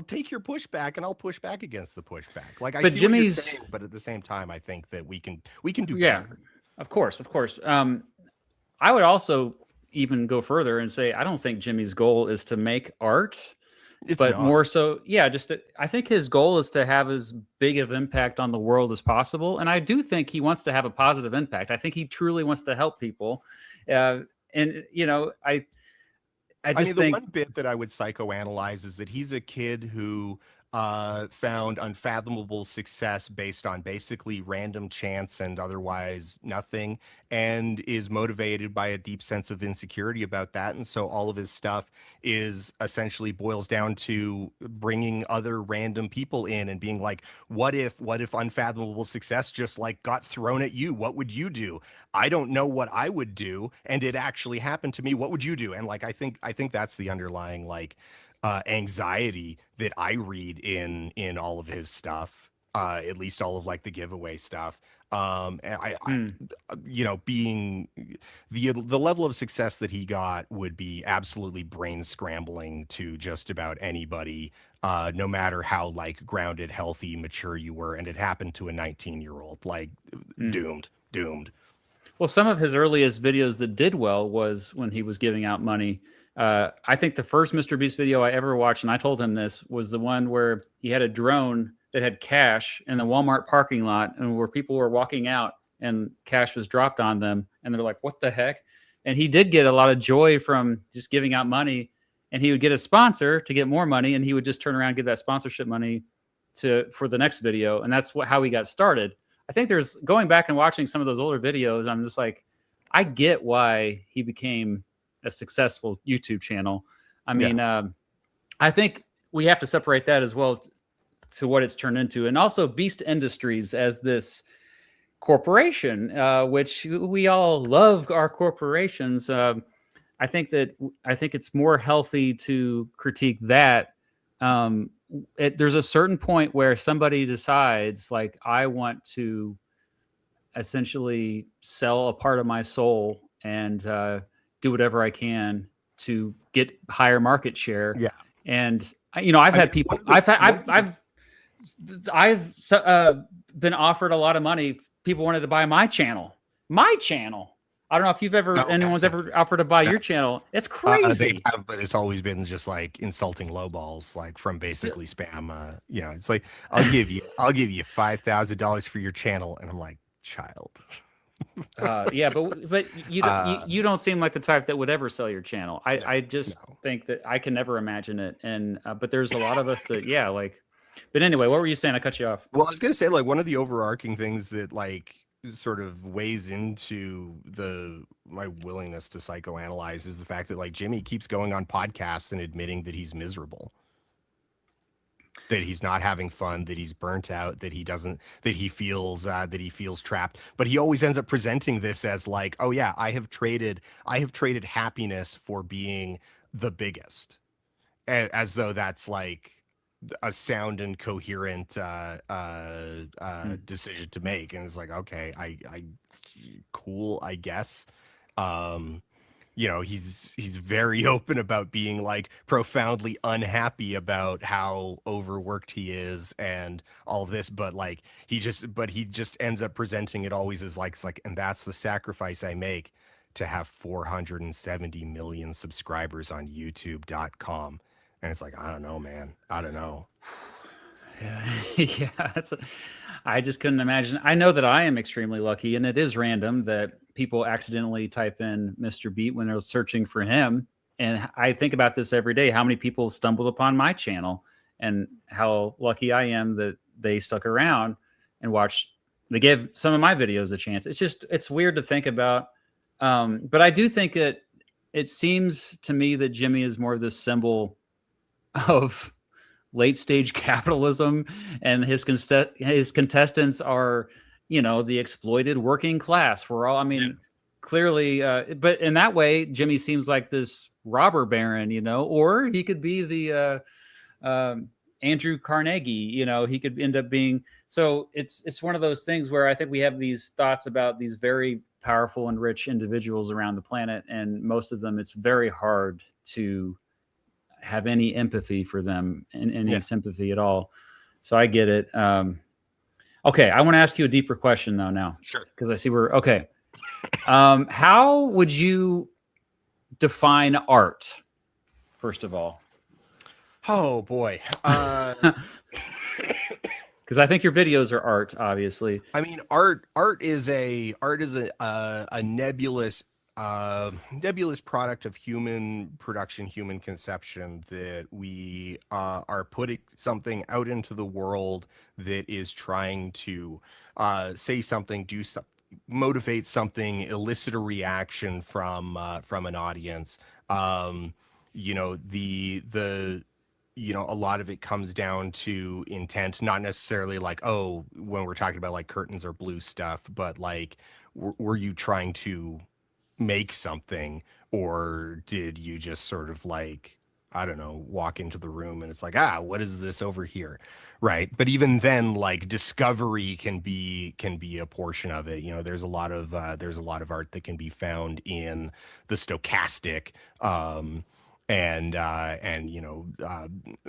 take your pushback and I'll push back against the pushback. Like I see what you're saying, but at the same time, I think that we can do better. Of course. I would also even go further and say I don't think Jimmy's goal is to make art, but more so, I think his goal is to have as big of impact on the world as possible, and I do think he wants to have a positive impact. I think he truly wants to help people, and I mean, the one bit that I would psychoanalyze is that he's a kid who found unfathomable success based on basically random chance and otherwise nothing, and is motivated by a deep sense of insecurity about that. And so all of his stuff is essentially boils down to bringing other random people in and being like, what if unfathomable success just like got thrown at you? What would you do? I don't know what I would do, and it actually happened to me. What would you do? And like I think that's the underlying like anxiety that I read in all of his stuff, at least all of like the giveaway stuff. And being the level of success that he got would be absolutely brain scrambling to just about anybody, no matter how like grounded, healthy, mature you were. And it happened to a 19-year-old, like doomed. Well, some of his earliest videos that did well was when he was giving out money. I think the first MrBeast video I ever watched, and I told him this, was the one where he had a drone that had cash in the Walmart parking lot, and where people were walking out and cash was dropped on them, and they're like, what the heck? And he did get a lot of joy from just giving out money, and he would get a sponsor to get more money, and he would just turn around and give that sponsorship money for the next video. And that's how he got started. I think there's, going back and watching some of those older videos, I'm just like, I get why he became a successful YouTube channel. I mean, I think we have to separate that as well to what it's turned into. And also Beast Industries as this corporation, which we all love our corporations. I think it's more healthy to critique that. There's a certain point where somebody decides like, I want to essentially sell a part of my soul and do whatever I can to get higher market share. Yeah. And I've had people, I've been offered a lot of money. People wanted to buy my channel. I don't know if you've ever, anyone's ever offered to buy your channel. It's crazy. They have, but it's always been just like insulting lowballs, like from basically spam. It's like, I'll give you $5,000 for your channel. And I'm like, child. But you don't seem like the type that would ever sell your channel. I just think that I can never imagine it. And but there's a lot of us that but anyway, what were you saying? I cut you off. Well, I was gonna say, like, one of the overarching things that like sort of weighs into my willingness to psychoanalyze is the fact that like Jimmy keeps going on podcasts and admitting that he's miserable, that he's not having fun, that he's burnt out, that he feels trapped. But he always ends up presenting this as like, oh yeah, I have traded happiness for being the biggest, as though that's like a sound and coherent decision to make. And it's like, okay, I cool, I guess. He's very open about being like profoundly unhappy about how overworked he is and all this, but like he just ends up presenting it always as like, it's like, and that's the sacrifice I make to have 470 million subscribers on youtube.com. And it's like, I don't know, man. I don't know. I just couldn't imagine. I know that I am extremely lucky, and it is random that people accidentally type in Mr. Beat when they're searching for him, And I think about this every day, how many people stumbled upon my channel and how lucky I am that they stuck around and watched. They gave some of my videos a chance. It's weird to think about. But I do think that it seems to me that Jimmy is more of this symbol of late stage capitalism, and his contestants are, the exploited working class. We're all, I mean, clearly, but in that way, Jimmy seems like this robber baron, or he could be the Andrew Carnegie. He could end up being. So it's one of those things where I think we have these thoughts about these very powerful and rich individuals around the planet, and most of them, it's very hard to have any empathy for them and any sympathy at all. So I get it. Okay, I want to ask you a deeper question though now. Sure. Because I see we're okay. How would you define art, first of all? Oh boy. Because I think your videos are art, obviously. I mean, art is a nebulous product of human production, human conception, that we are putting something out into the world that is trying to say something, do something, motivate something, elicit a reaction from an audience. A lot of it comes down to intent, not necessarily like, oh, when we're talking about like curtains or blue stuff, but like, were you trying to make something, or did you just sort of like, I don't know, walk into the room and it's like, what is this over here? Right. But even then, like, discovery can be a portion of it. There's a lot of art that can be found in the stochastic, and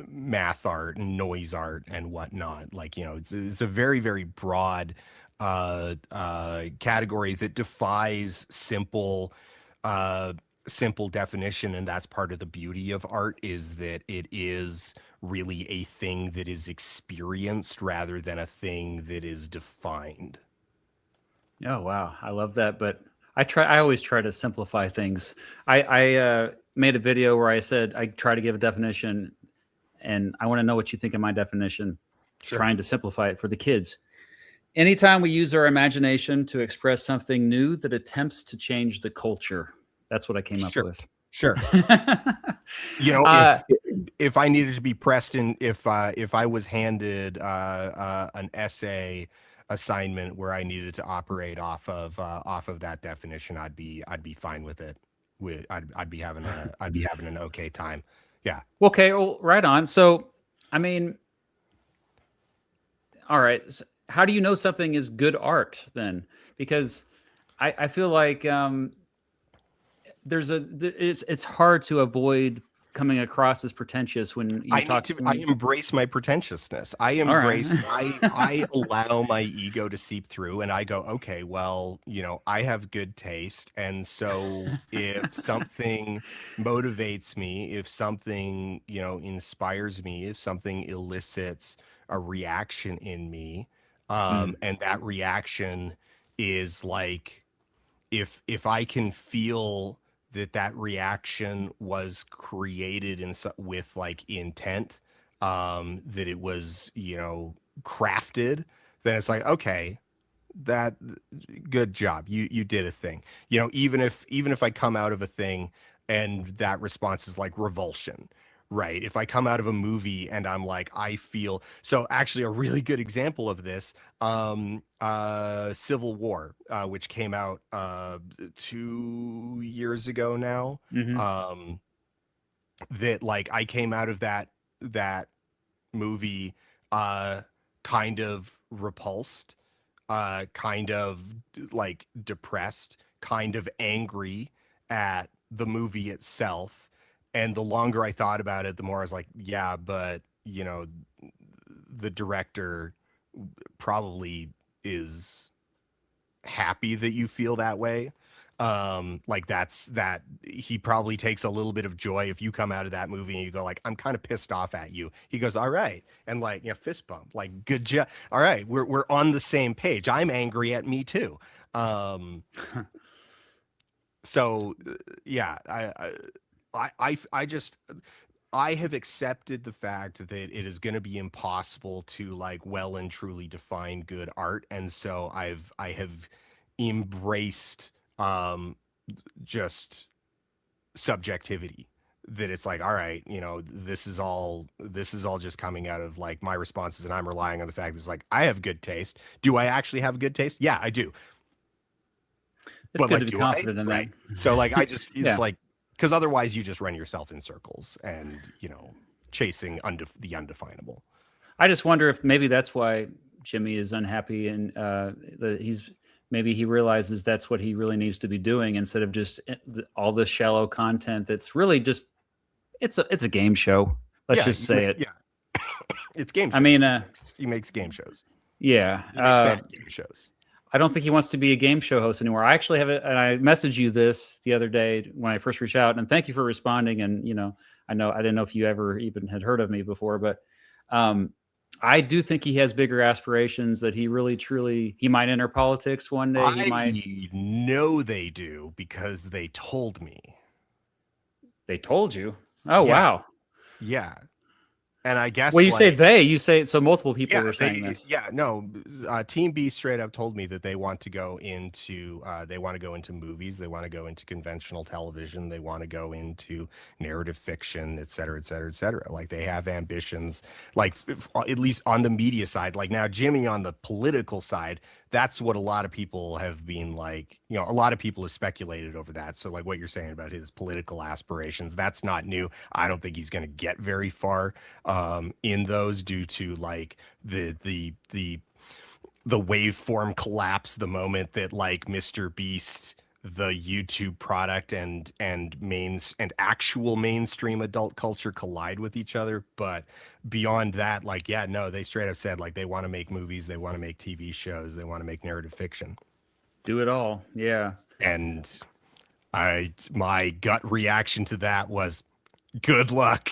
math art and noise art and whatnot. Like, it's a very, very broad category that defies simple definition. And that's part of the beauty of art, is that it is really a thing that is experienced rather than a thing that is defined. Oh, wow. I love that. But I always try to simplify things. I made a video where I said, I try to give a definition, and I want to know what you think of my definition, trying to simplify it for the kids. Anytime we use our imagination to express something new that attempts to change the culture. That's what I came up with. Sure. If I needed to be pressed in, if I was handed an essay assignment where I needed to operate off of that definition, I'd be fine with it. I'd be having an okay time. Yeah. Okay. Well, right on. So, I mean, all right. So how do you know something is good art then? Because I feel like it's hard to avoid coming across as pretentious when you talk. I embrace my pretentiousness. I embrace. Right. I allow my ego to seep through, and I go, okay, well, I have good taste, and so if something motivates me, if something inspires me, if something elicits a reaction in me, and that reaction is like, if I can feel that reaction was created with like intent, that it was, crafted, then it's like, okay, that good job. You did a thing, even if I come out of a thing and that response is like revulsion, right? If I come out of a movie and I'm like, I feel, so actually a really good example of this, Civil War, which came out 2 years ago now. Mm-hmm. That like I came out of that movie kind of repulsed, kind of like depressed, kind of angry at the movie itself. And the longer I thought about it, the more I was like, yeah, but the director probably is happy that you feel that way. Like that he probably takes a little bit of joy if you come out of that movie and you go like, I'm kind of pissed off at you. He goes, all right. And like, fist bump, like, good job. All right. We're on the same page. I'm angry at me too. So yeah, I just I have accepted the fact that it is going to be impossible to like well and truly define good art, and so I have embraced just subjectivity, that it's like, all right, this is all just coming out of like my responses, and I'm relying on the fact that it's like I have good taste. Do I actually have good taste? Yeah, I do. It's But good like, to be do I? confident in that. Right. So like I just it's Yeah. like, because otherwise you just run yourself in circles and chasing the undefinable. I just wonder if maybe that's why Jimmy is unhappy, and maybe he realizes that's what he really needs to be doing instead of just all this shallow content that's really just it's a game show. Let's Yeah, just say it. yeah. It's game shows. I mean, he makes game shows. yeah. He makes bad game shows. I don't think he wants to be a game show host anymore. I actually have it, and I messaged you this the other day when I first reached out, and thank you for responding. And I didn't know if you ever even had heard of me before, but I do think he has bigger aspirations. That he really, truly, he might enter politics one day. I know they do because they told me. They told you? Oh, yeah. wow. Yeah. And I guess, well, you say they, you say, so multiple people were saying this. Yeah, no, Team B straight up told me that they want to go into movies, they want to go into conventional television, they want to go into narrative fiction, et cetera, et cetera, et cetera. Like they have ambitions, like at least on the media side. Like now, Jimmy on the political side, that's what a lot of people have been like, a lot of people have speculated over that. So like what you're saying about his political aspirations, that's not new. I don't think he's going to get very far in those, due to like the waveform collapse the moment that like MrBeast, the YouTube product, and actual mainstream adult culture collide with each other. But beyond that, like, yeah, no, they straight up said like they want to make movies, they want to make TV shows, they want to make narrative fiction. Do it all. Yeah. And my gut reaction to that was good luck.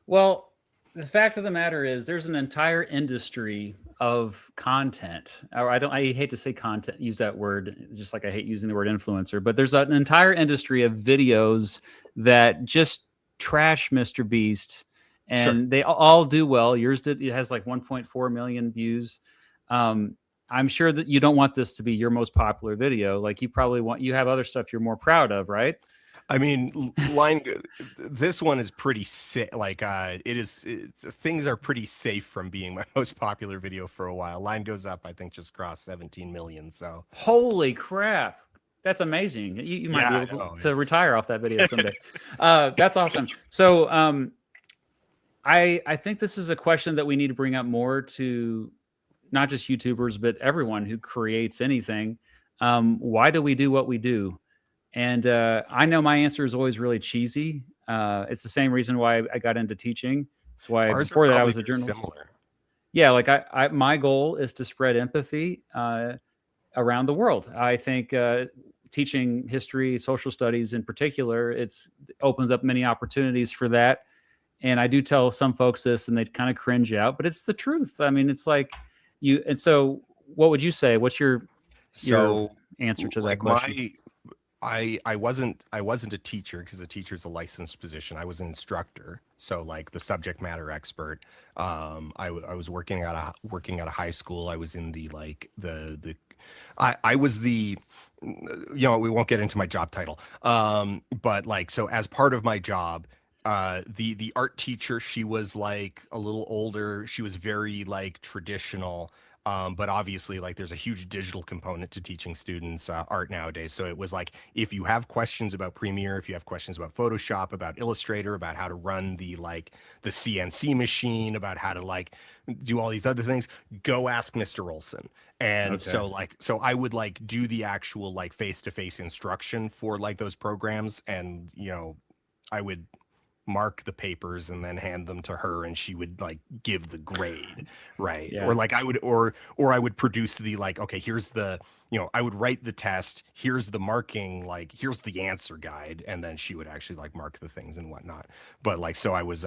Well, the fact of the matter is there's an entire industry of content, or I hate to say content, use that word, just like I hate using the word influencer, but there's an entire industry of videos that just trash MrBeast, and Sure. they all do well. Yours it has like 1.4 million views. I'm sure that you don't want this to be your most popular video. Like you have other stuff you're more proud of, right? I mean, this one is pretty safe. Like, things are pretty safe from being my most popular video for a while. Line Goes Up, I think, just crossed 17 million. So, holy crap, that's amazing. You might be able to retire off that video someday. That's awesome. So, I think this is a question that we need to bring up more to not just YouTubers, but everyone who creates anything. Why do we do what we do? And I know my answer is always really cheesy. It's the same reason why I got into teaching. That's why before that I was a journalist. Similar. Yeah, like my goal is to spread empathy around the world. I think teaching history, social studies in particular, it opens up many opportunities for that. And I do tell some folks this, and they kind of cringe out, but it's the truth. I mean, it's like you. And so, what would you say? What's your answer to that question? I wasn't a teacher, because a teacher is a licensed position. I was an instructor, so like the subject matter expert. I was working at a high school. I was in I was the, we won't get into my job title. But like, so as part of my job, the art teacher, she was like a little older. She was very like traditional. But obviously, like, there's a huge digital component to teaching students art nowadays. So it was like, if you have questions about Premiere, if you have questions about Photoshop, about Illustrator, about how to run the CNC machine, about how to like do all these other things, go ask Mr. Olson. And so I would like do the actual like face-to-face instruction for like those programs, and I would mark the papers and then hand them to her, and she would like give the grade, right? Yeah. Or like I would produce the like, okay, here's the, I would write the test, here's the marking, like here's the answer guide, and then she would actually like mark the things and whatnot. But like, so I was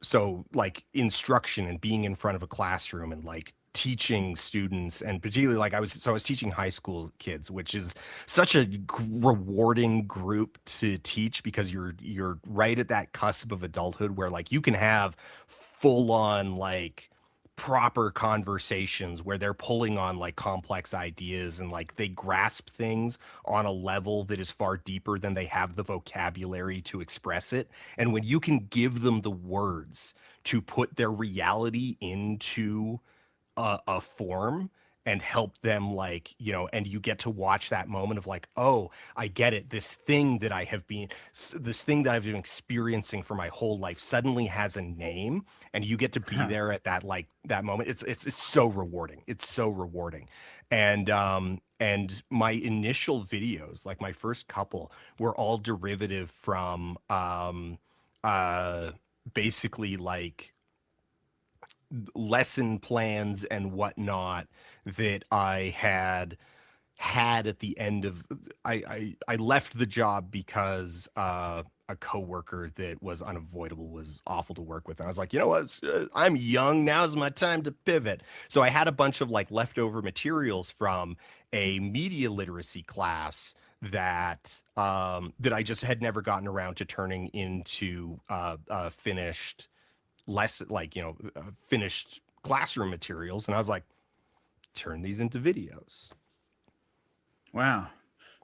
so like instruction and being in front of a classroom and like teaching students, and particularly like I was teaching high school kids, which is such a rewarding group to teach, because you're right at that cusp of adulthood where like you can have full on like proper conversations where they're pulling on like complex ideas, and like they grasp things on a level that is far deeper than they have the vocabulary to express it. And when you can give them the words to put their reality into a form and help them, like, you know, and you get to watch that moment of like, oh, I get it, this thing that I've been experiencing for my whole life suddenly has a name, and you get to be there at that, like, that moment. It's so rewarding. It's so rewarding. And my initial videos, like my first couple, were all derivative from basically like lesson plans and whatnot that I had at the end of I left the job because a coworker that was unavoidable was awful to work with, and I was like, you know what, I'm young, now's my time to pivot. So I had a bunch of like leftover materials from a media literacy class that that I just had never gotten around to turning into finished less, like, you know, finished classroom materials. And I was like, turn these into videos. Wow.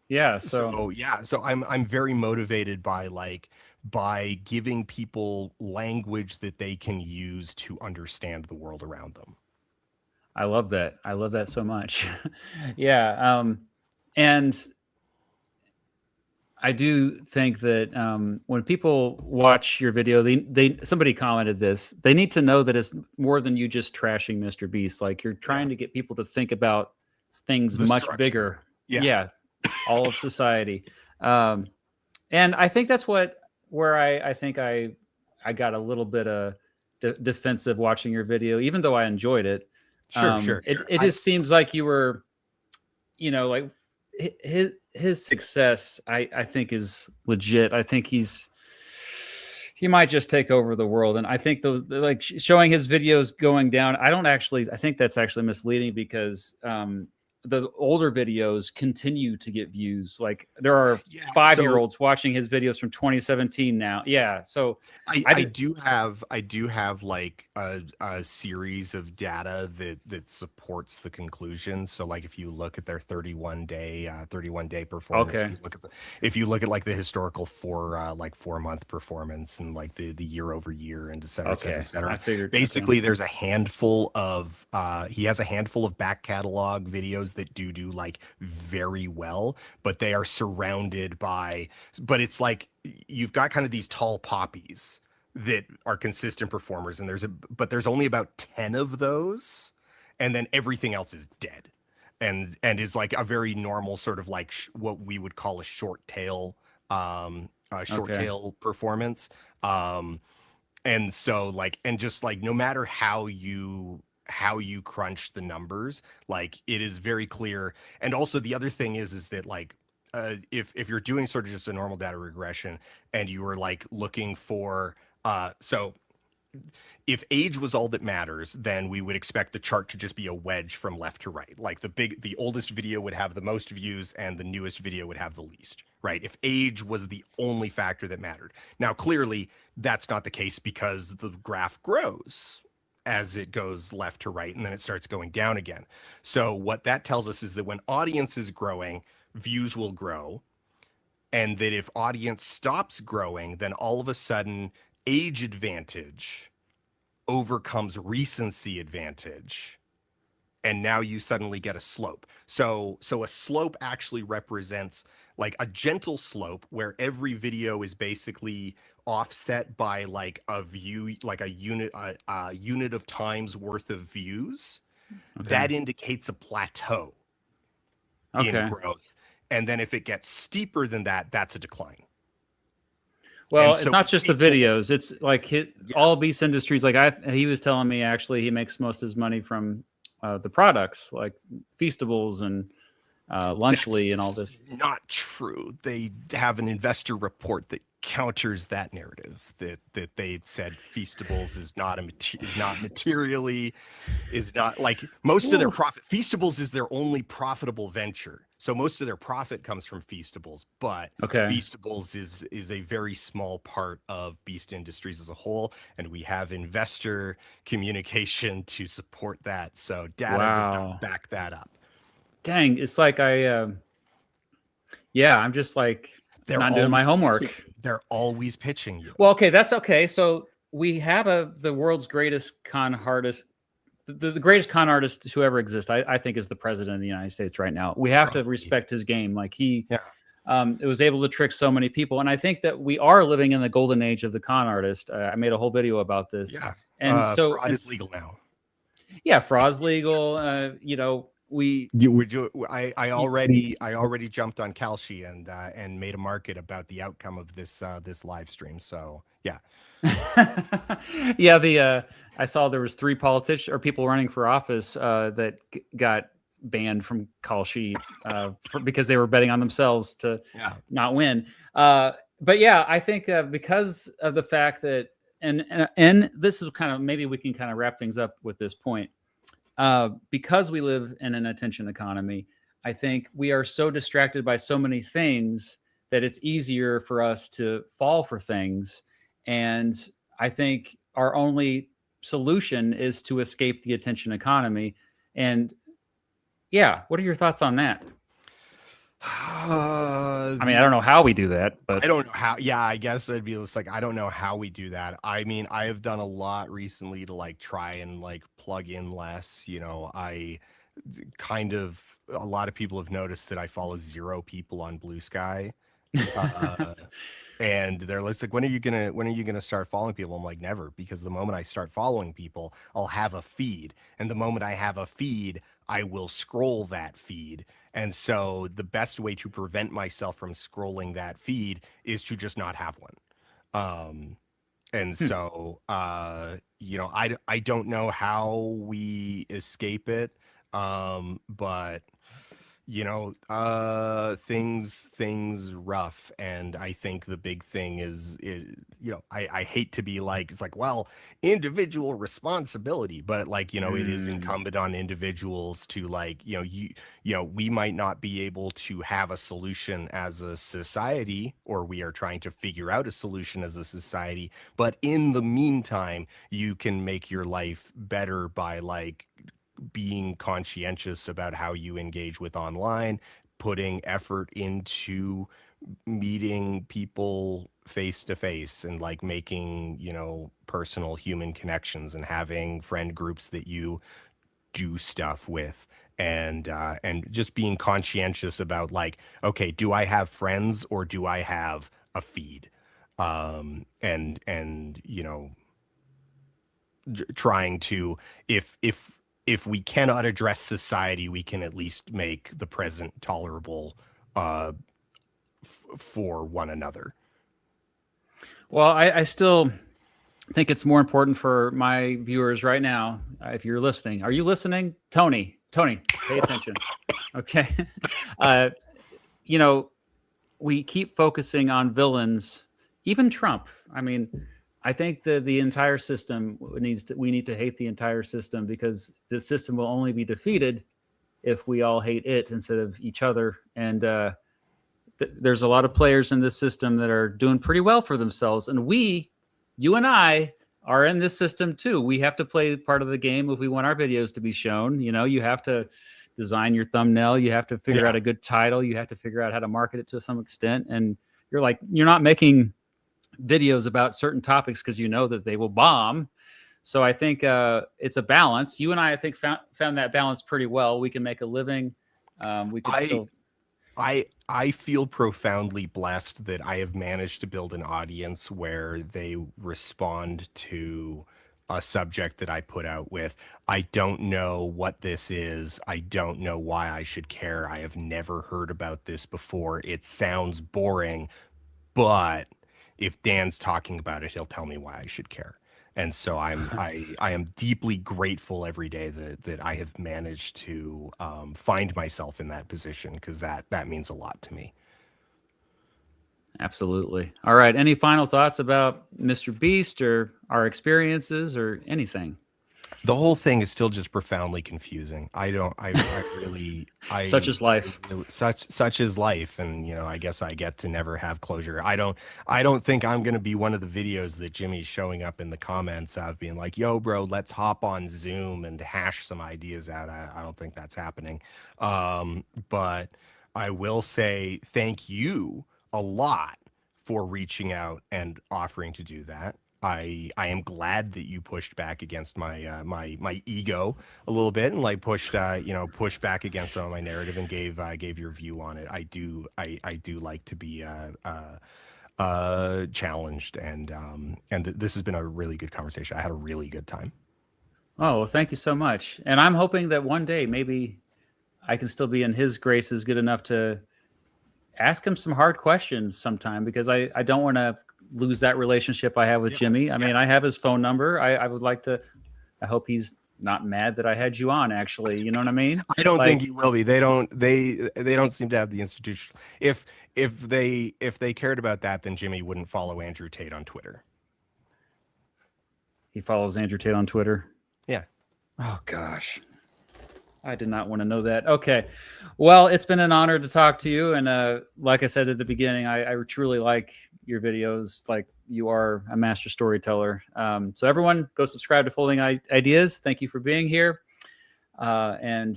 Yeah. So yeah, so I'm very motivated by giving people language that they can use to understand the world around them. I love that. I love that so much. Yeah. And I do think that when people watch your video, somebody commented this, they need to know that it's more than you just trashing MrBeast. Like, you're trying to get people to think about things The much structure. bigger. Yeah. All of society. And I think that's where I think I got a little bit of defensive watching your video, even though I enjoyed it. Sure. It just seems like you were, you know, like his success, I think, is legit. I think he might just take over the world. And I think those, like, showing his videos going down, I think that's actually misleading, because the older videos continue to get views. Like, there are 5-year-olds watching his videos from 2017 now. Yeah. So I do have like a series of data that supports the conclusion. So like, if you look at their 31 day performance, okay, if you look at like the historical 4-month performance, and like the year over year, and et cetera, et cetera. I figured, basically there's a handful of he has a handful of back catalog videos that do like very well, but they are surrounded by, but it's like you've got kind of these tall poppies that are consistent performers, and there's only about 10 of those, and then everything else is dead, and is like a very normal sort of like what we would call a short tail tail performance. And so like, and just like, no matter how you crunch the numbers, like, it is very clear. And also the other thing is that like, if you're doing sort of just a normal data regression, and you were like looking for so if age was all that matters, then we would expect the chart to just be a wedge from left to right. Like, the oldest video would have the most views, and the newest video would have the least, right? If age was the only factor that mattered. Now, clearly that's not the case, because the graph grows as it goes left to right, and then it starts going down again. So what that tells us is that when audience is growing, views will grow, and that if audience stops growing, then all of a sudden age advantage overcomes recency advantage, and now you suddenly get a slope. So a slope actually represents like a gentle slope, where every video is basically offset by like a view, like a unit of times worth of views. That indicates a plateau in growth. And then if it gets steeper than that, that's a decline. Well, it's not just the videos. It's like all Beast Industries. Like he was telling me, actually, he makes most of his money from the products, like Feastables and Lunchly and all this. Not true. They have an investor report that counters that narrative, that they said Feastables is not like most of their profit. Feastables is their only profitable venture. So most of their profit comes from Feastables, but Okay. Feastables is a very small part of Beast Industries as a whole, and we have investor communication to support that. So data does not Wow. back that up. Dang, it's like I'm just like They're not doing my always homework. pitching. They're always pitching you. Well, okay, that's okay. So we have the world's greatest con artist, the greatest con artist who ever exists. I think is the president of the United States right now. We have to respect his game. Like he, it was able to trick so many people, and I think that we are living in the golden age of the con artist. I made a whole video about this. Yeah, and so fraud is legal now. Yeah, fraud's legal. I already jumped on Kalshi and made a market about the outcome of this live stream. So yeah. Yeah, I saw there was 3 politicians or people running for office that got banned from Kalshi because they were betting on themselves to not win. But yeah, I think because of the fact that and this is kind of, maybe we can kind of wrap things up with this point. Because we live in an attention economy, I think we are so distracted by so many things that it's easier for us to fall for things. And I think our only solution is to escape the attention economy. And yeah, what are your thoughts on that? I mean, I don't know how we do that, but I don't know how. Yeah, I guess it'd be just like, I don't know how we do that. I mean, I have done a lot recently to like try and like plug in less. You know, a lot of people have noticed that I follow 0 people on Blue Sky. And they're like, when are you gonna start following people? I'm like, never, because the moment I start following people, I'll have a feed, and the moment I have a feed, I will scroll that feed. And so the best way to prevent myself from scrolling that feed is to just not have one. And so I don't know how we escape it, but things rough. And I think the big thing is I hate to be like, it's like, well, individual responsibility, but like, it is incumbent on individuals to like, we might not be able to have a solution as a society, or we are trying to figure out a solution as a society. But in the meantime, you can make your life better by like being conscientious about how you engage with online, putting effort into meeting people face to face, and like making, personal human connections, and having friend groups that you do stuff with, and just being conscientious about like, okay, do I have friends or do I have a feed? Trying to, if we cannot address society, we can at least make the present tolerable for one another. Well, I still think it's more important for my viewers right now. If you're listening, are you listening? Tony, pay attention. Okay. We keep focusing on villains, even Trump. I mean, I think that the entire system we need to hate the entire system, because the system will only be defeated if we all hate it instead of each other. And there's a lot of players in this system that are doing pretty well for themselves. And you and I are in this system too. We have to play part of the game if we want our videos to be shown. You have to design your thumbnail. You have to figure out a good title. You have to figure out how to market it to some extent. And you're not making videos about certain topics because that they will bomb. So I think it's a balance. You and I think found that balance pretty well. We can make a living. I feel profoundly blessed that I have managed to build an audience where they respond to a subject that I put out with. I don't know what this is. I don't know why I should care. I have never heard about this before. It sounds boring, but if Dan's talking about it, he'll tell me why I should care. And so I am deeply grateful every day that I have managed to find myself in that position, because that means a lot to me. Absolutely. All right. Any final thoughts about MrBeast or our experiences or anything? The whole thing is still just profoundly confusing. I really, Such is life. such is life. And, you know, I guess I get to never have closure. I don't think I'm going to be one of the videos that Jimmy's showing up in the comments of being like, yo, bro, let's hop on Zoom and hash some ideas out. I don't think that's happening. But I will say thank you a lot for reaching out and offering to do that. I am glad that you pushed back against my my ego a little bit, and like pushed back against some of my narrative, and gave your view on it. I do like to be challenged, and this has been a really good conversation. I had a really good time. Oh, well, thank you so much. And I'm hoping that one day maybe I can still be in his graces good enough to ask him some hard questions sometime, because I don't want to lose that relationship I have with Jimmy. I mean, I have his phone number. I would like to, I hope he's not mad that I had you on, actually. You know what I mean? I don't think he will be. They don't seem to have the institution. If they cared about that, then Jimmy wouldn't follow Andrew Tate on Twitter. He follows Andrew Tate on Twitter. Yeah. Oh gosh. I did not want to know that. Okay. Well, it's been an honor to talk to you. And like I said at the beginning, I truly like your videos. Like, you are a master storyteller. So everyone, go subscribe to Folding Ideas. Thank you for being here. And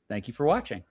thank you for watching.